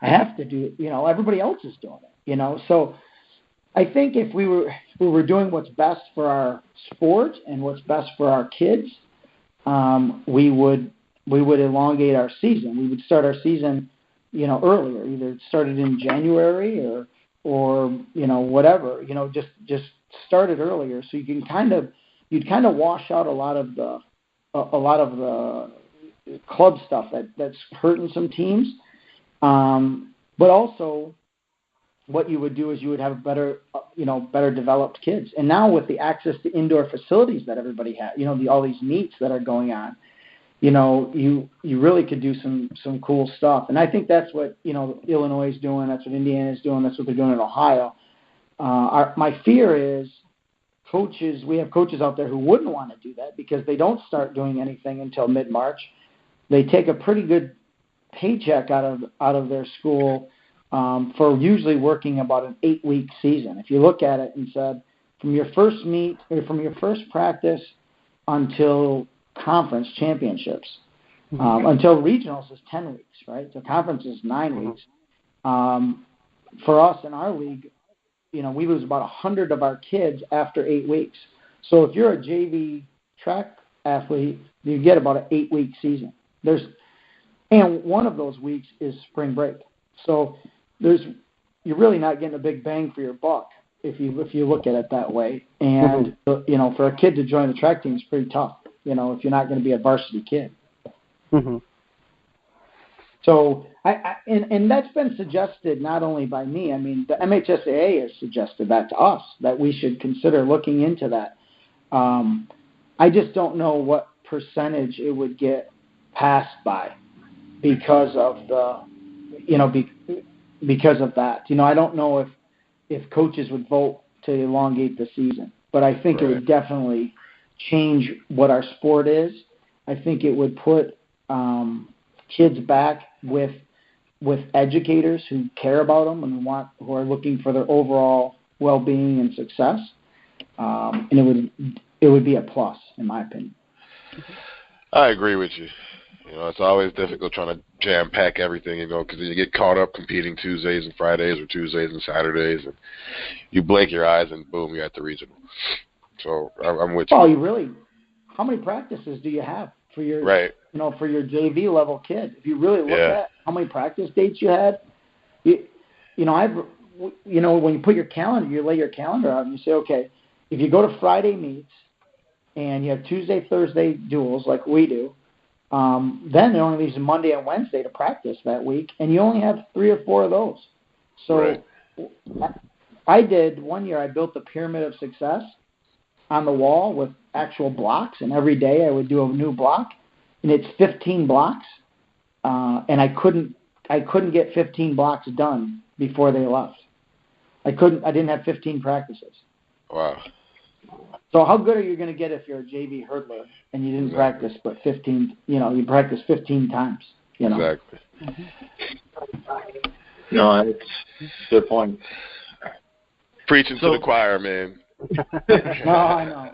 I have to do, everybody else is doing it, So I think if we were doing what's best for our sport and what's best for our kids, we would elongate our season. We would start our season, earlier, either start it in January or whatever, just start it earlier so you can you'd kind of wash out a lot of the club stuff that's hurting some teams. But also what you would do is you would have better developed kids. And now with the access to indoor facilities that everybody has, all these meets that are going on, you really could do some cool stuff. And I think that's what, Illinois is doing. That's what Indiana is doing. That's what they're doing in Ohio. My fear is we have coaches out there who wouldn't want to do that because they don't start doing anything until mid-March. They take a pretty good paycheck out of their school for usually working about an 8-week season. If you look at it and said from your first meet or from your first practice until conference championships, until regionals is 10 weeks, right? So conference is 9 weeks. For us in our league, we lose about 100 of our kids after 8 weeks. So if you're a JV track athlete, you get about an 8-week season. And one of those weeks is spring break. So you're really not getting a big bang for your buck if you look at it that way. And for a kid to join the track team is pretty tough. If you're not going to be a varsity kid. Mm-hmm. So and that's been suggested not only by me. I mean, the MHSAA has suggested that to us, that we should consider looking into that. I just don't know what percentage it would get passed by because of because of that. I don't know if coaches would vote to elongate the season, but I think it would definitely change what our sport is. I think it would put kids back with educators who care about them and who are looking for their overall well-being and success, and it would be a plus, in my opinion. I agree with you. It's always difficult trying to jam-pack everything, because you get caught up competing Tuesdays and Fridays or Tuesdays and Saturdays, and you blink your eyes and boom, you're at the regional. So I'm with you. Oh, how many practices do you have for your, for your JV level kid? If you really look at how many practice dates you had, when you put your calendar, you lay your calendar out and you say, okay, if you go to Friday meets and you have Tuesday, Thursday duels like we do, then it only leaves Monday and Wednesday to practice that week, and you only have 3 or 4 of those. So I did one year, I built the Pyramid of Success on the wall with actual blocks, and every day I would do a new block, and it's 15 blocks, and I couldn't get 15 blocks done before they left. I didn't have 15 practices. Wow. So how good are you going to get if you're a JV hurdler and you didn't practice but 15, you practice 15 times, Exactly. No, it's a good point. Preaching to the choir, man. No, I know.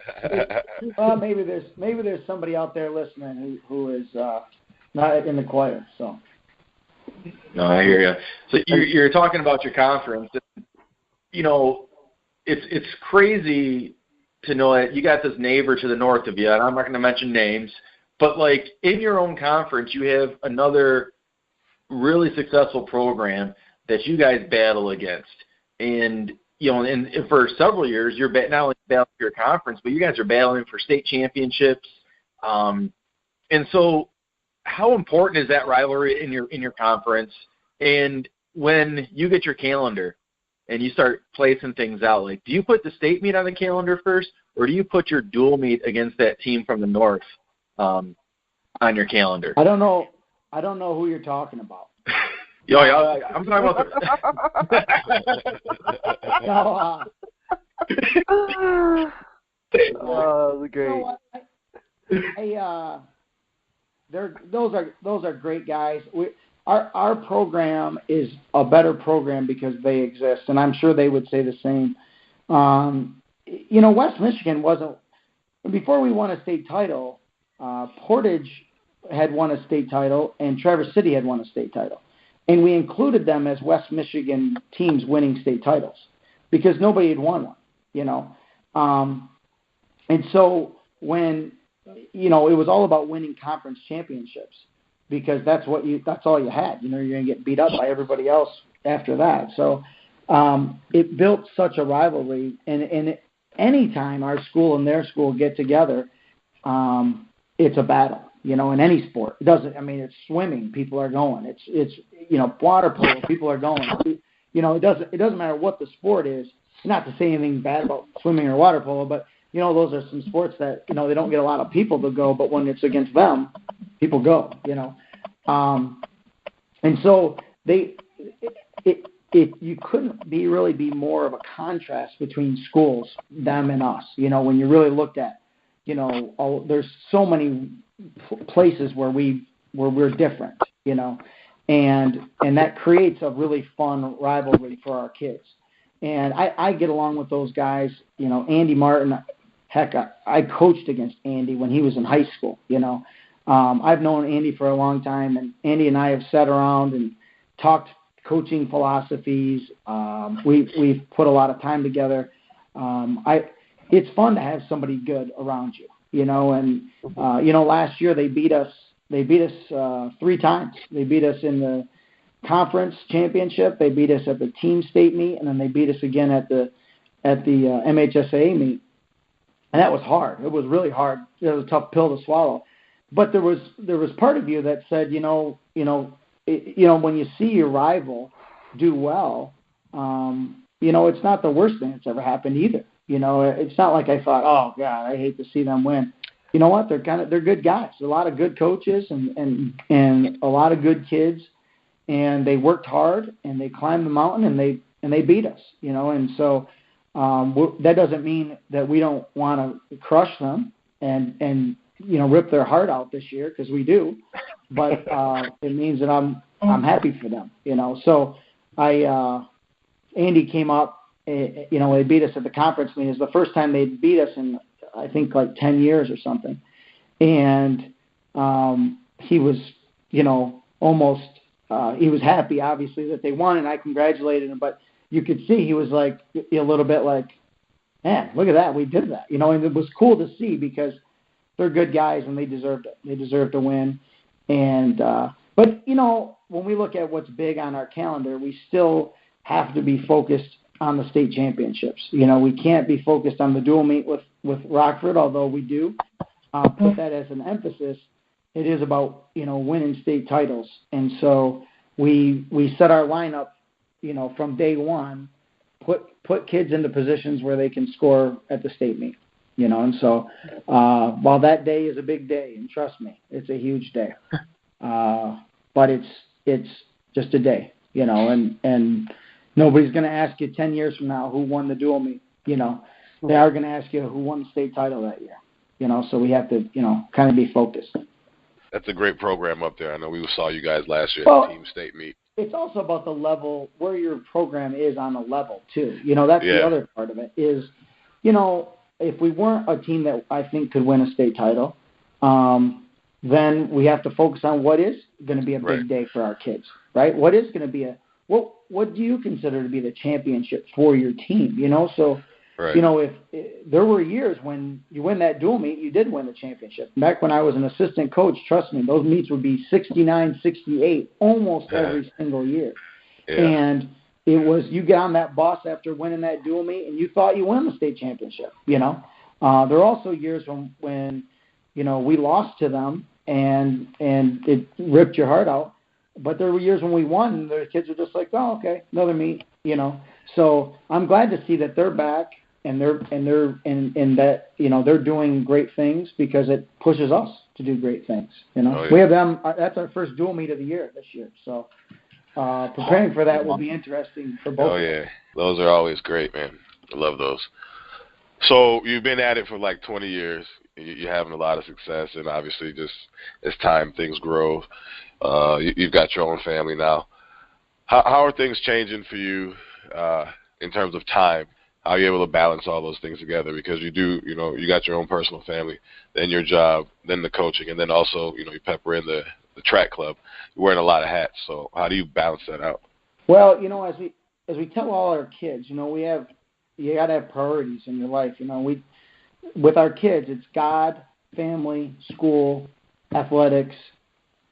Well, maybe there's somebody out there listening who is not in the choir. So. No, I hear you. So you're talking about your conference. It's crazy to know that you got this neighbor to the north of you, and I'm not going to mention names, but like in your own conference, you have another really successful program that you guys battle against, and and for several years, you're not only battling for your conference, but you guys are battling for state championships. And so, how important is that rivalry in your conference? And when you get your calendar and you start placing things out, like, do you put the state meet on the calendar first, or do you put your dual meet against that team from the north on your calendar? I don't know who you're talking about. I'm talking about Oh, great. Those are great guys. Our program is a better program because they exist, and I'm sure they would say the same. West Michigan wasn't, before we won a state title, Portage had won a state title and Traverse City had won a state title. And we included them as West Michigan teams winning state titles because nobody had won one, And so when, it was all about winning conference championships because that's all you had. You're going to get beat up by everybody else after that. So it built such a rivalry. And any time our school and their school get together, it's a battle. In any sport. It doesn't. It's swimming. People are going. It's water polo. People are going. It doesn't matter what the sport is. Not to say anything bad about swimming or water polo, but those are some sports that they don't get a lot of people to go. But when it's against them, people go. And so you couldn't really be more of a contrast between schools, them and us. When you really looked at, there's so many places where we're different, and that creates a really fun rivalry for our kids. And I get along with those guys, Andy Martin. Heck, I coached against Andy when he was in high school. I've known Andy for a long time, and Andy and I have sat around and talked coaching philosophies. We've put a lot of time together. It's fun to have somebody good around you. Last year they beat us 3 times. They beat us in the conference championship. They beat us at the team state meet, and then they beat us again at the at the MHSAA meet, and that was hard. It was really hard. It was a tough pill to swallow. But there was part of you that said, when you see your rival do well, it's not the worst thing that's ever happened either. It's not like I thought, oh God, I hate to see them win. You know what? They're good guys. A lot of good coaches and a lot of good kids, and they worked hard and they climbed the mountain and they beat us. And so that doesn't mean that we don't want to crush them and rip their heart out this year, because we do. But it means that I'm happy for them. So Andy came up. They beat us at the conference meeting. It was the first time they'd beat us in, I think, like 10 years or something. And he was, almost, he was happy, obviously, that they won, and I congratulated him. But you could see he was like a little bit like, man, look at that, we did that. And it was cool to see, because they're good guys and they deserved it. They deserved to win. And but, when we look at what's big on our calendar, we still have to be focused on the state championships. We can't be focused on the dual meet with Rockford, although we do put that as an emphasis. It is about, winning state titles. And so we set our lineup, from day one, put kids into positions where they can score at the state meet, and so while that day is a big day, and trust me, it's a huge day, but it's just a day, and nobody's going to ask you 10 years from now who won the dual meet. They are going to ask you who won the state title that year. So we have to, kind of be focused. That's a great program up there. I know we saw you guys last year at the team state meet. It's also about the level, where your program is on the level, too. That's the other part of it is, if we weren't a team that I think could win a state title, then we have to focus on what is going to be a big day for our kids, right? What is going to be what do you consider to be the championship for your team? So, if there were years when you win that dual meet, you did win the championship. Back when I was an assistant coach, trust me, those meets would be 69, 68 almost every single year. Yeah. And it was, you get on that bus after winning that dual meet and you thought you won the state championship, There are also years when we lost to them and it ripped your heart out. But there were years when we won, and the kids were just like, oh, okay, another meet, So I'm glad to see that they're back and that they're doing great things, because it pushes us to do great things. Oh, yeah. We have them. That's our first dual meet of the year this year. So preparing for that will be interesting for both. Oh yeah, those are always great, man. I love those. So you've been at it for like 20 years. You're having a lot of success, and obviously, just as time things grow. You've got your own family now. How are things changing for you in terms of time? How are you able to balance all those things together? Because you got your own personal family, then your job, then the coaching, and then also, you pepper in the track club. You're wearing a lot of hats. So how do you balance that out? Well, as we tell all our kids, you got to have priorities in your life. With our kids, it's God, family, school, athletics,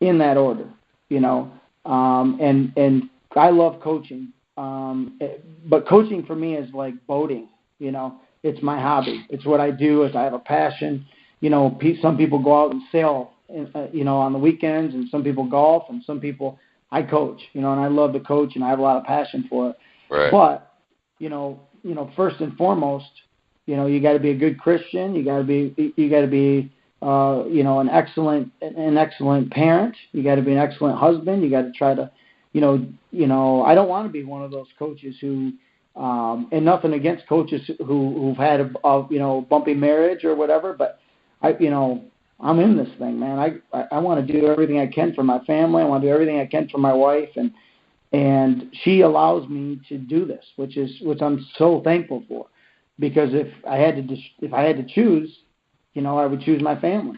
in that order, and I love coaching, but coaching for me is like boating, it's my hobby. It's what I do. I have a passion. Some people go out and sail, on the weekends, and some people golf, and some people, I coach, and I love to coach, and I have a lot of passion for it. Right. But, first and foremost, you got to be a good Christian. You got to be an excellent parent. You got to be an excellent husband. You got to try to, I don't want to be one of those coaches who, and nothing against coaches who've had a bumpy marriage or whatever, but I'm in this thing, man. I want to do everything I can for my family. I want to do everything I can for my wife, and she allows me to do this, which I'm so thankful for, because if I had to choose, I would choose my family.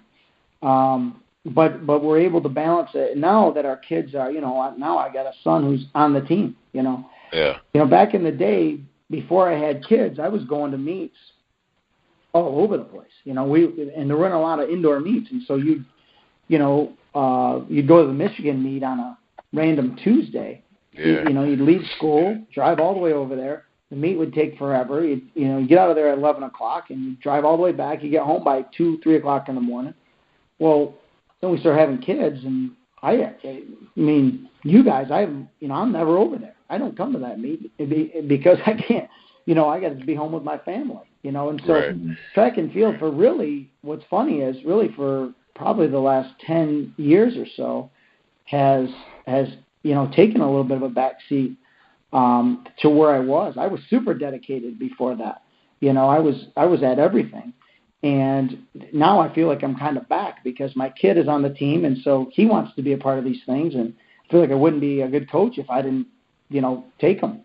But we're able to balance it now that our kids are, now I got a son who's on the team, Yeah. Back in the day, before I had kids, I was going to meets all over the place. And there weren't a lot of indoor meets, and so you'd go to the Michigan meet on a random Tuesday. Yeah. You'd leave school, drive all the way over there, The meet would take forever. You get out of there at 11 o'clock and you drive all the way back. You get home by 2, 3 o'clock in the morning. Well, then we start having kids, and I mean, you guys, I'm never over there. I don't come to that meet because I can't. I got to be home with my family. And so right. Track and field for really, what's funny is really for probably the last 10 years or so has taken a little bit of a back seat to where I was. I was super dedicated before that. I was at everything. And now I feel like I'm kind of back because my kid is on the team, and so he wants to be a part of these things. And I feel like I wouldn't be a good coach if I didn't, take him.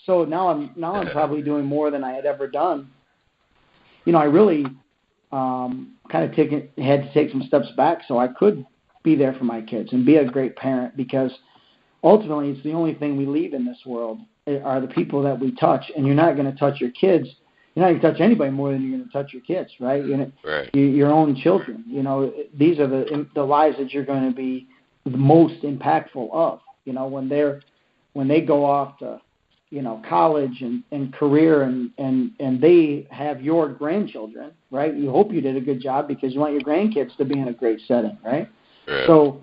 So now I'm probably doing more than I had ever done. I really kind of had to take some steps back so I could be there for my kids and be a great parent, because ultimately it's the only thing we leave in this world are the people that we touch. And you're not going to touch your kids. You're not going to touch anybody more than you're going to touch your kids, right? Right. Your own children. These are the lives that you're going to be the most impactful of. When they go off to college and career and they have your grandchildren, right? You hope you did a good job because you want your grandkids to be in a great setting, right? Yeah. So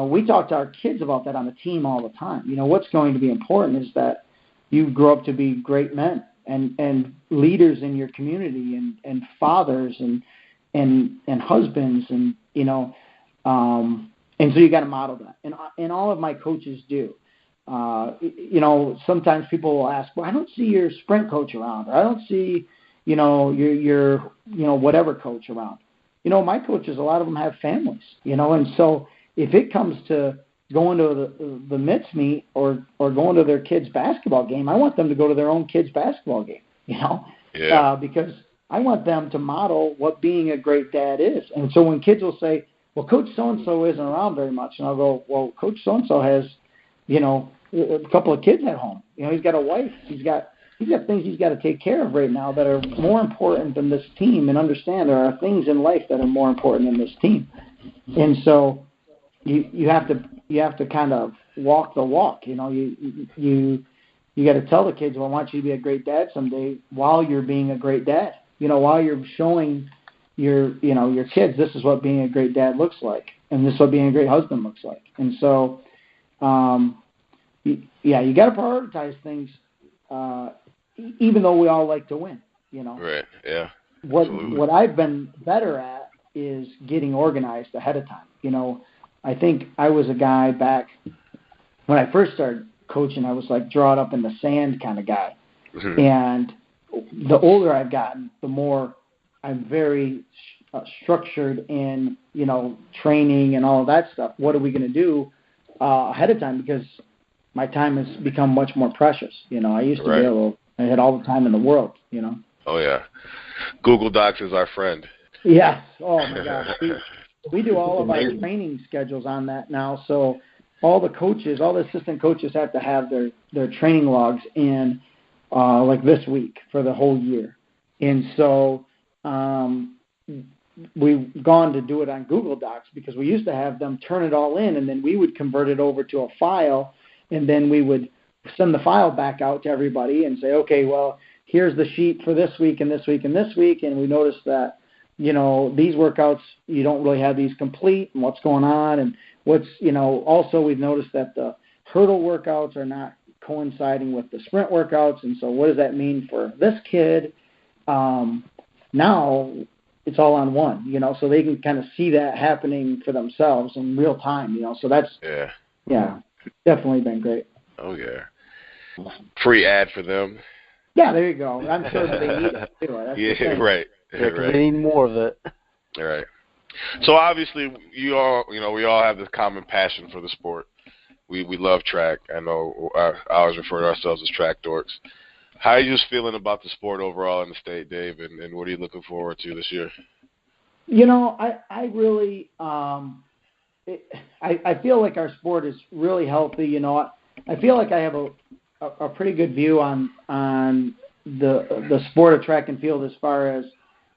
we talk to our kids about that on the team all the time. What's going to be important is that you grow up to be great men and leaders in your community and fathers and husbands and so you got to model that. And all of my coaches do. Sometimes people will ask, well, I don't see your sprint coach around, or I don't see, your whatever coach around. My coaches, a lot of them have families, and so if it comes to going to the MITS meet or going to their kids' basketball game, I want them to go to their own kids' basketball game, because I want them to model what being a great dad is. And so when kids will say, well, Coach so-and-so isn't around very much, and I'll go, well, Coach so-and-so has, a couple of kids at home. He's got a wife. He's got things he's got to take care of right now that are more important than this team. And understand there are things in life that are more important than this team. And so you have to kind of walk the walk. You got to tell the kids, well, I want you to be a great dad someday while you're being a great dad. While you're showing your kids, this is what being a great dad looks like, and this is what being a great husband looks like. And so, you got to prioritize things, even though we all like to win. Right. Yeah. What I've been better at is getting organized ahead of time. I think I was a guy back when I first started coaching. I was like drawn up in the sand kind of guy, mm-hmm. and the older I've gotten, the more I'm very structured in training and all of that stuff. What are we going to do ahead of time? Because my time has become much more precious. I used to I had all the time in the world. Oh yeah, Google Docs is our friend. Yes. Oh my gosh. We do all of our training schedules on that now. So all the coaches, all the assistant coaches have to have their training logs in like this week for the whole year. And so we've gone to do it on Google Docs because we used to have them turn it all in, and then we would convert it over to a file, and then we would send the file back out to everybody and say, okay, well, here's the sheet for this week and this week and this week, and we noticed that, these workouts, you don't really have these complete, and what's going on, and what's, also we've noticed that the hurdle workouts are not coinciding with the sprint workouts, and so what does that mean for this kid? Now it's all on one, so they can kind of see that happening for themselves in real time, so that's, definitely been great. Oh, yeah. Free ad for them. Yeah, there you go. I'm sure that they need it too. That's right. Yeah, because they need more of it. All right. So obviously, we all have this common passion for the sport. We love track. I know I always refer to ourselves as track dorks. How are you just feeling about the sport overall in the state, Dave, and what are you looking forward to this year? I really I feel like our sport is really healthy. I feel like I have a pretty good view on the sport of track and field as far as,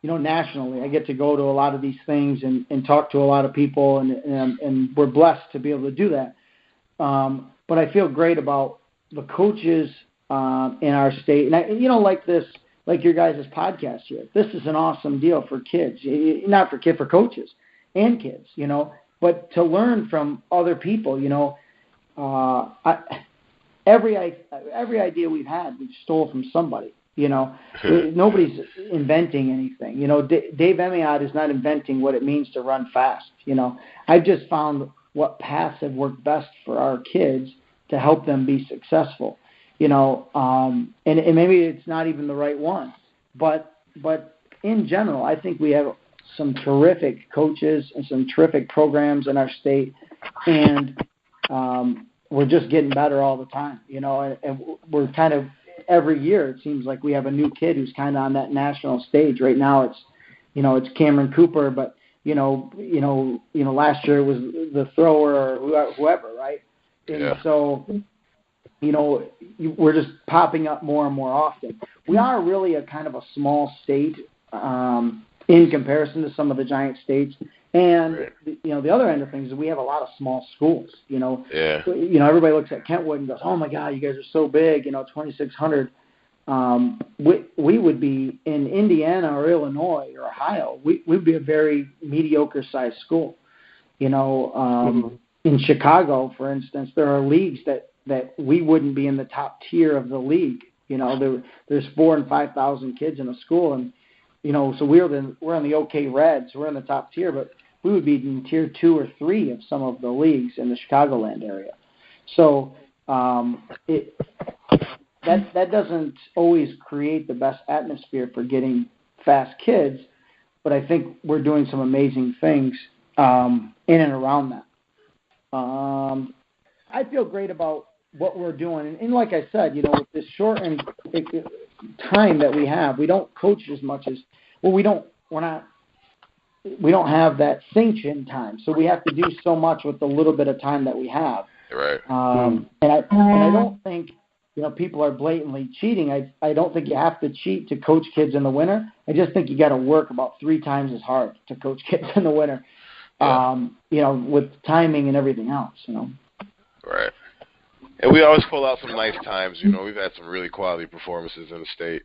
nationally. I get to go to a lot of these things and talk to a lot of people, and we're blessed to be able to do that. But I feel great about the coaches in our state. And like this, like your guys' podcast here. This is an awesome deal for kids, not for kids, for coaches and kids, but to learn from other people, every idea we've had, we've stole from somebody, Nobody's inventing anything. Dave Emeott is not inventing what it means to run fast. I've just found what paths have worked best for our kids to help them be successful. And maybe it's not even the right one, but in general, I think we have some terrific coaches and some terrific programs in our state, and we're just getting better all the time. And we're kind of every year it seems like we have a new kid who's kind of on that national stage. Right now it's Cameron Cooper, but last year it was the thrower or whoever, right? And so we're just popping up more and more often. We are really a kind of a small state in comparison to some of the giant states. And, the other end of things is we have a lot of small schools. Everybody looks at Kentwood and goes, oh, my God, you guys are so big, 2,600. We would be in Indiana or Illinois or Ohio. We'd be a very mediocre-sized school. In Chicago, for instance, there are leagues that we wouldn't be in the top tier of the league. There's 4,000 and 5,000 kids in a school, and so we're on the OK Reds. We're in the top tier, but we would be in tier 2 or 3 of some of the leagues in the Chicagoland area. So that doesn't always create the best atmosphere for getting fast kids, but I think we're doing some amazing things in and around that. I feel great about what we're doing. And like I said, with this shortened time that we have, we don't coach as much as, we don't have that sanction time. So we have to do so much with the little bit of time that we have. Right. And I don't think, people are blatantly cheating. I don't think you have to cheat to coach kids in the winter. I just think you got to work about 3 times as hard to coach kids in the winter. With timing and everything else, Right. And we always pull out some nice times. We've had some really quality performances in the state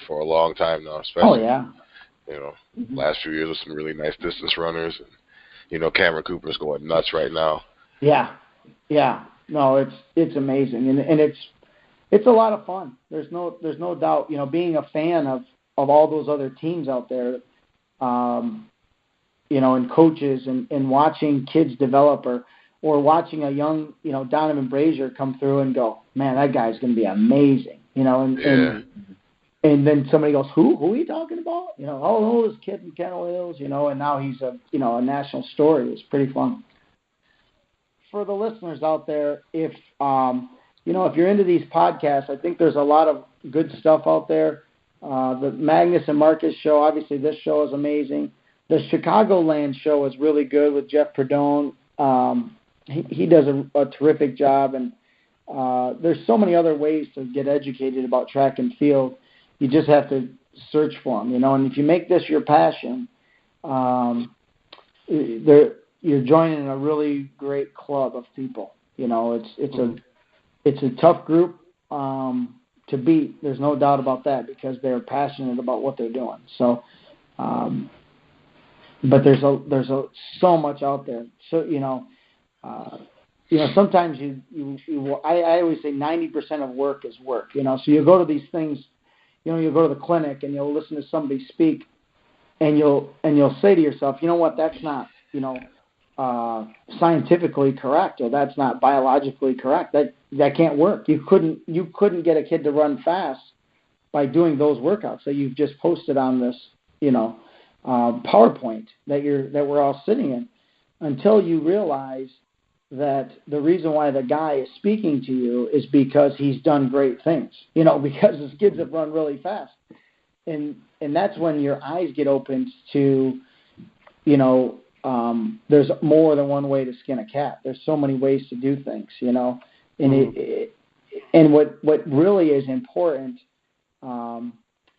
for a long time now, especially. Oh, yeah. Last few years with some really nice distance runners. And, Cameron Cooper's going nuts right now. Yeah. No, it's amazing, and it's a lot of fun. There's no doubt. Being a fan of all those other teams out there, and coaches and watching kids develop or watching a young, Donovan Brazier come through and go, man, that guy's going to be amazing, and then somebody goes, who are you talking about? This kid from Kennel Hills, and now he's a national story. It's pretty fun. For the listeners out there, if you're into these podcasts, I think there's a lot of good stuff out there. The Magnus and Marcus show, obviously this show is amazing. The Chicagoland show is really good with Jeff Perdone. He does a terrific job, and there's so many other ways to get educated about track and field. You just have to search for them, and if you make this your passion, you're joining a really great club of people. It's a tough group to beat. There's no doubt about that, because they're passionate about what they're doing. So, but there's so much out there. So sometimes I always say 90% of work is work. So you go to these things, you go to the clinic and you'll listen to somebody speak, and you'll say to yourself, what, that's not scientifically correct, or that's not biologically correct. That can't work. You couldn't get a kid to run fast by doing those workouts that you've just posted on this PowerPoint that we're all sitting in, until you realize that the reason why the guy is speaking to you is because he's done great things, because his kids have run really fast. And that's when your eyes get opened to, there's more than one way to skin a cat. There's so many ways to do things, and and what really is important,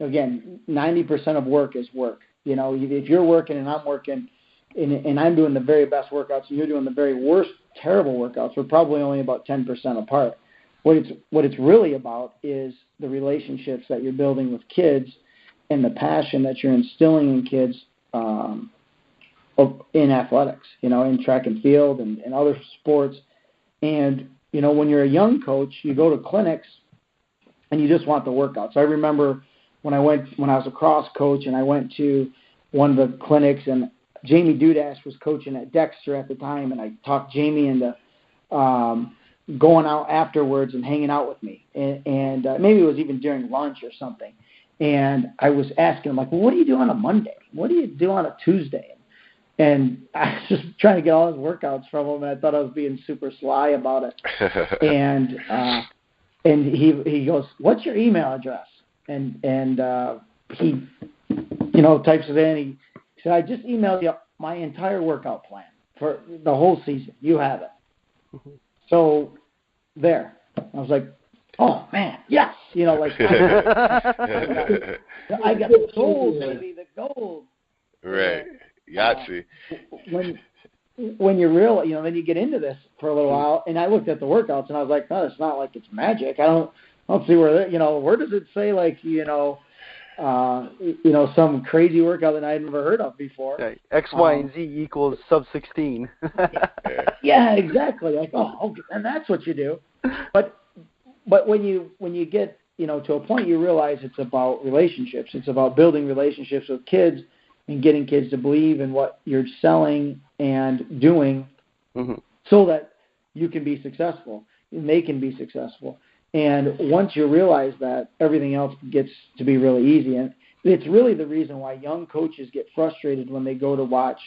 again, 90% of work is work. If you're working and I'm working, and I'm doing the very best workouts and you're doing the very worst, terrible workouts, we're probably only about 10% apart. what it's really about is the relationships that you're building with kids and the passion that you're instilling in kids in athletics, in track and field and other sports. And, when you're a young coach, you go to clinics and you just want the workouts. I remember when I was a cross coach and I went to one of the clinics, and Jamie Dudash was coaching at Dexter at the time, and I talked Jamie into going out afterwards and hanging out with me. And maybe it was even during lunch or something. And I was asking him, like, well, what do you do on a Monday? What do you do on a Tuesday? And I was just trying to get all his workouts from him, and I thought I was being super sly about it. And he goes, what's your email address? And he, types it in. He said, I just emailed you my entire workout plan for the whole season. You have it. Mm-hmm. So there. I was like, oh, man, yes. I got the gold, baby, the gold. Right. Yahtzee. When you're real, then you get into this for a little while, and I looked at the workouts, and I was like, no, it's not like it's magic. I don't see where, where does it say, like, some crazy workout that I had never heard of before. Okay. X, Y, and Z equals sub 16. Yeah, exactly. Like, okay, and that's what you do. But when you get, to a point, you realize it's about relationships. It's about building relationships with kids and getting kids to believe in what you're selling and doing, mm-hmm. so that you can be successful and they can be successful. And once you realize that, everything else gets to be really easy. And it's really the reason why young coaches get frustrated when they go to watch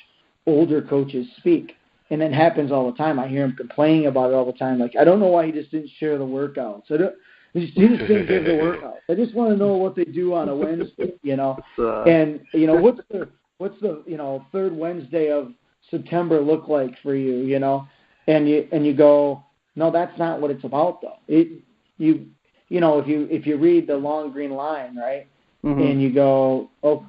older coaches speak. And it happens all the time. I hear them complaining about it all the time. Like, I don't know why he just didn't share the workouts. He just didn't give the workouts. I just want to know what they do on a Wednesday, And, what's the third Wednesday of September look like for you, And you go, no, that's not what it's about, though. If you read the Long Green Line, right, mm-hmm. and you go, I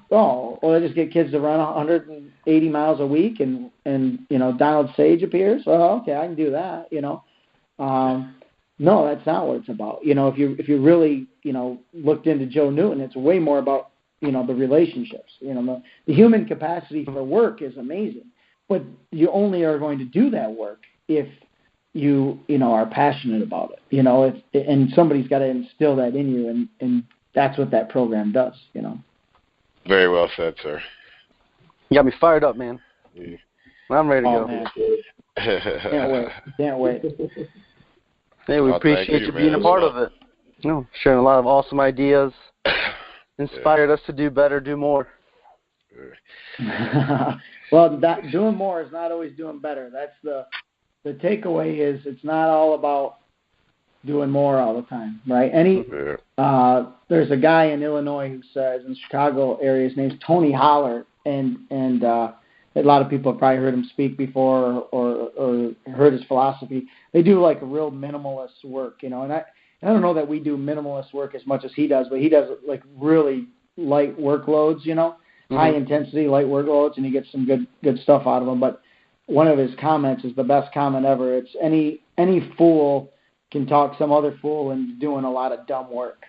just get kids to run 180 miles a week, and Donald Sage appears. Well, okay, I can do that, No, that's not what it's about. If you really looked into Joe Newton, it's way more about the relationships. The human capacity for work is amazing, but you only are going to do that work if you are passionate about it. And somebody's got to instill that in you, and that's what that program does. Very well said, sir. You got me fired up, man. Yeah. I'm ready to go. Man. Can't wait. Hey, we appreciate you being a part of it. Sharing a lot of awesome ideas. Inspired us to do better, do more. Well, doing more is not always doing better. That's the takeaway is it's not all about doing more all the time, right? There's a guy in Illinois who says, in the Chicago area, his name's Tony Holler, and a lot of people have probably heard him speak before or heard his philosophy. They do like a real minimalist work, and I don't know that we do minimalist work as much as he does, but he does like really light workloads, mm-hmm. high intensity, light workloads, and he gets some good stuff out of them. But one of his comments is the best comment ever. It's any fool can talk some other fool into doing a lot of dumb work,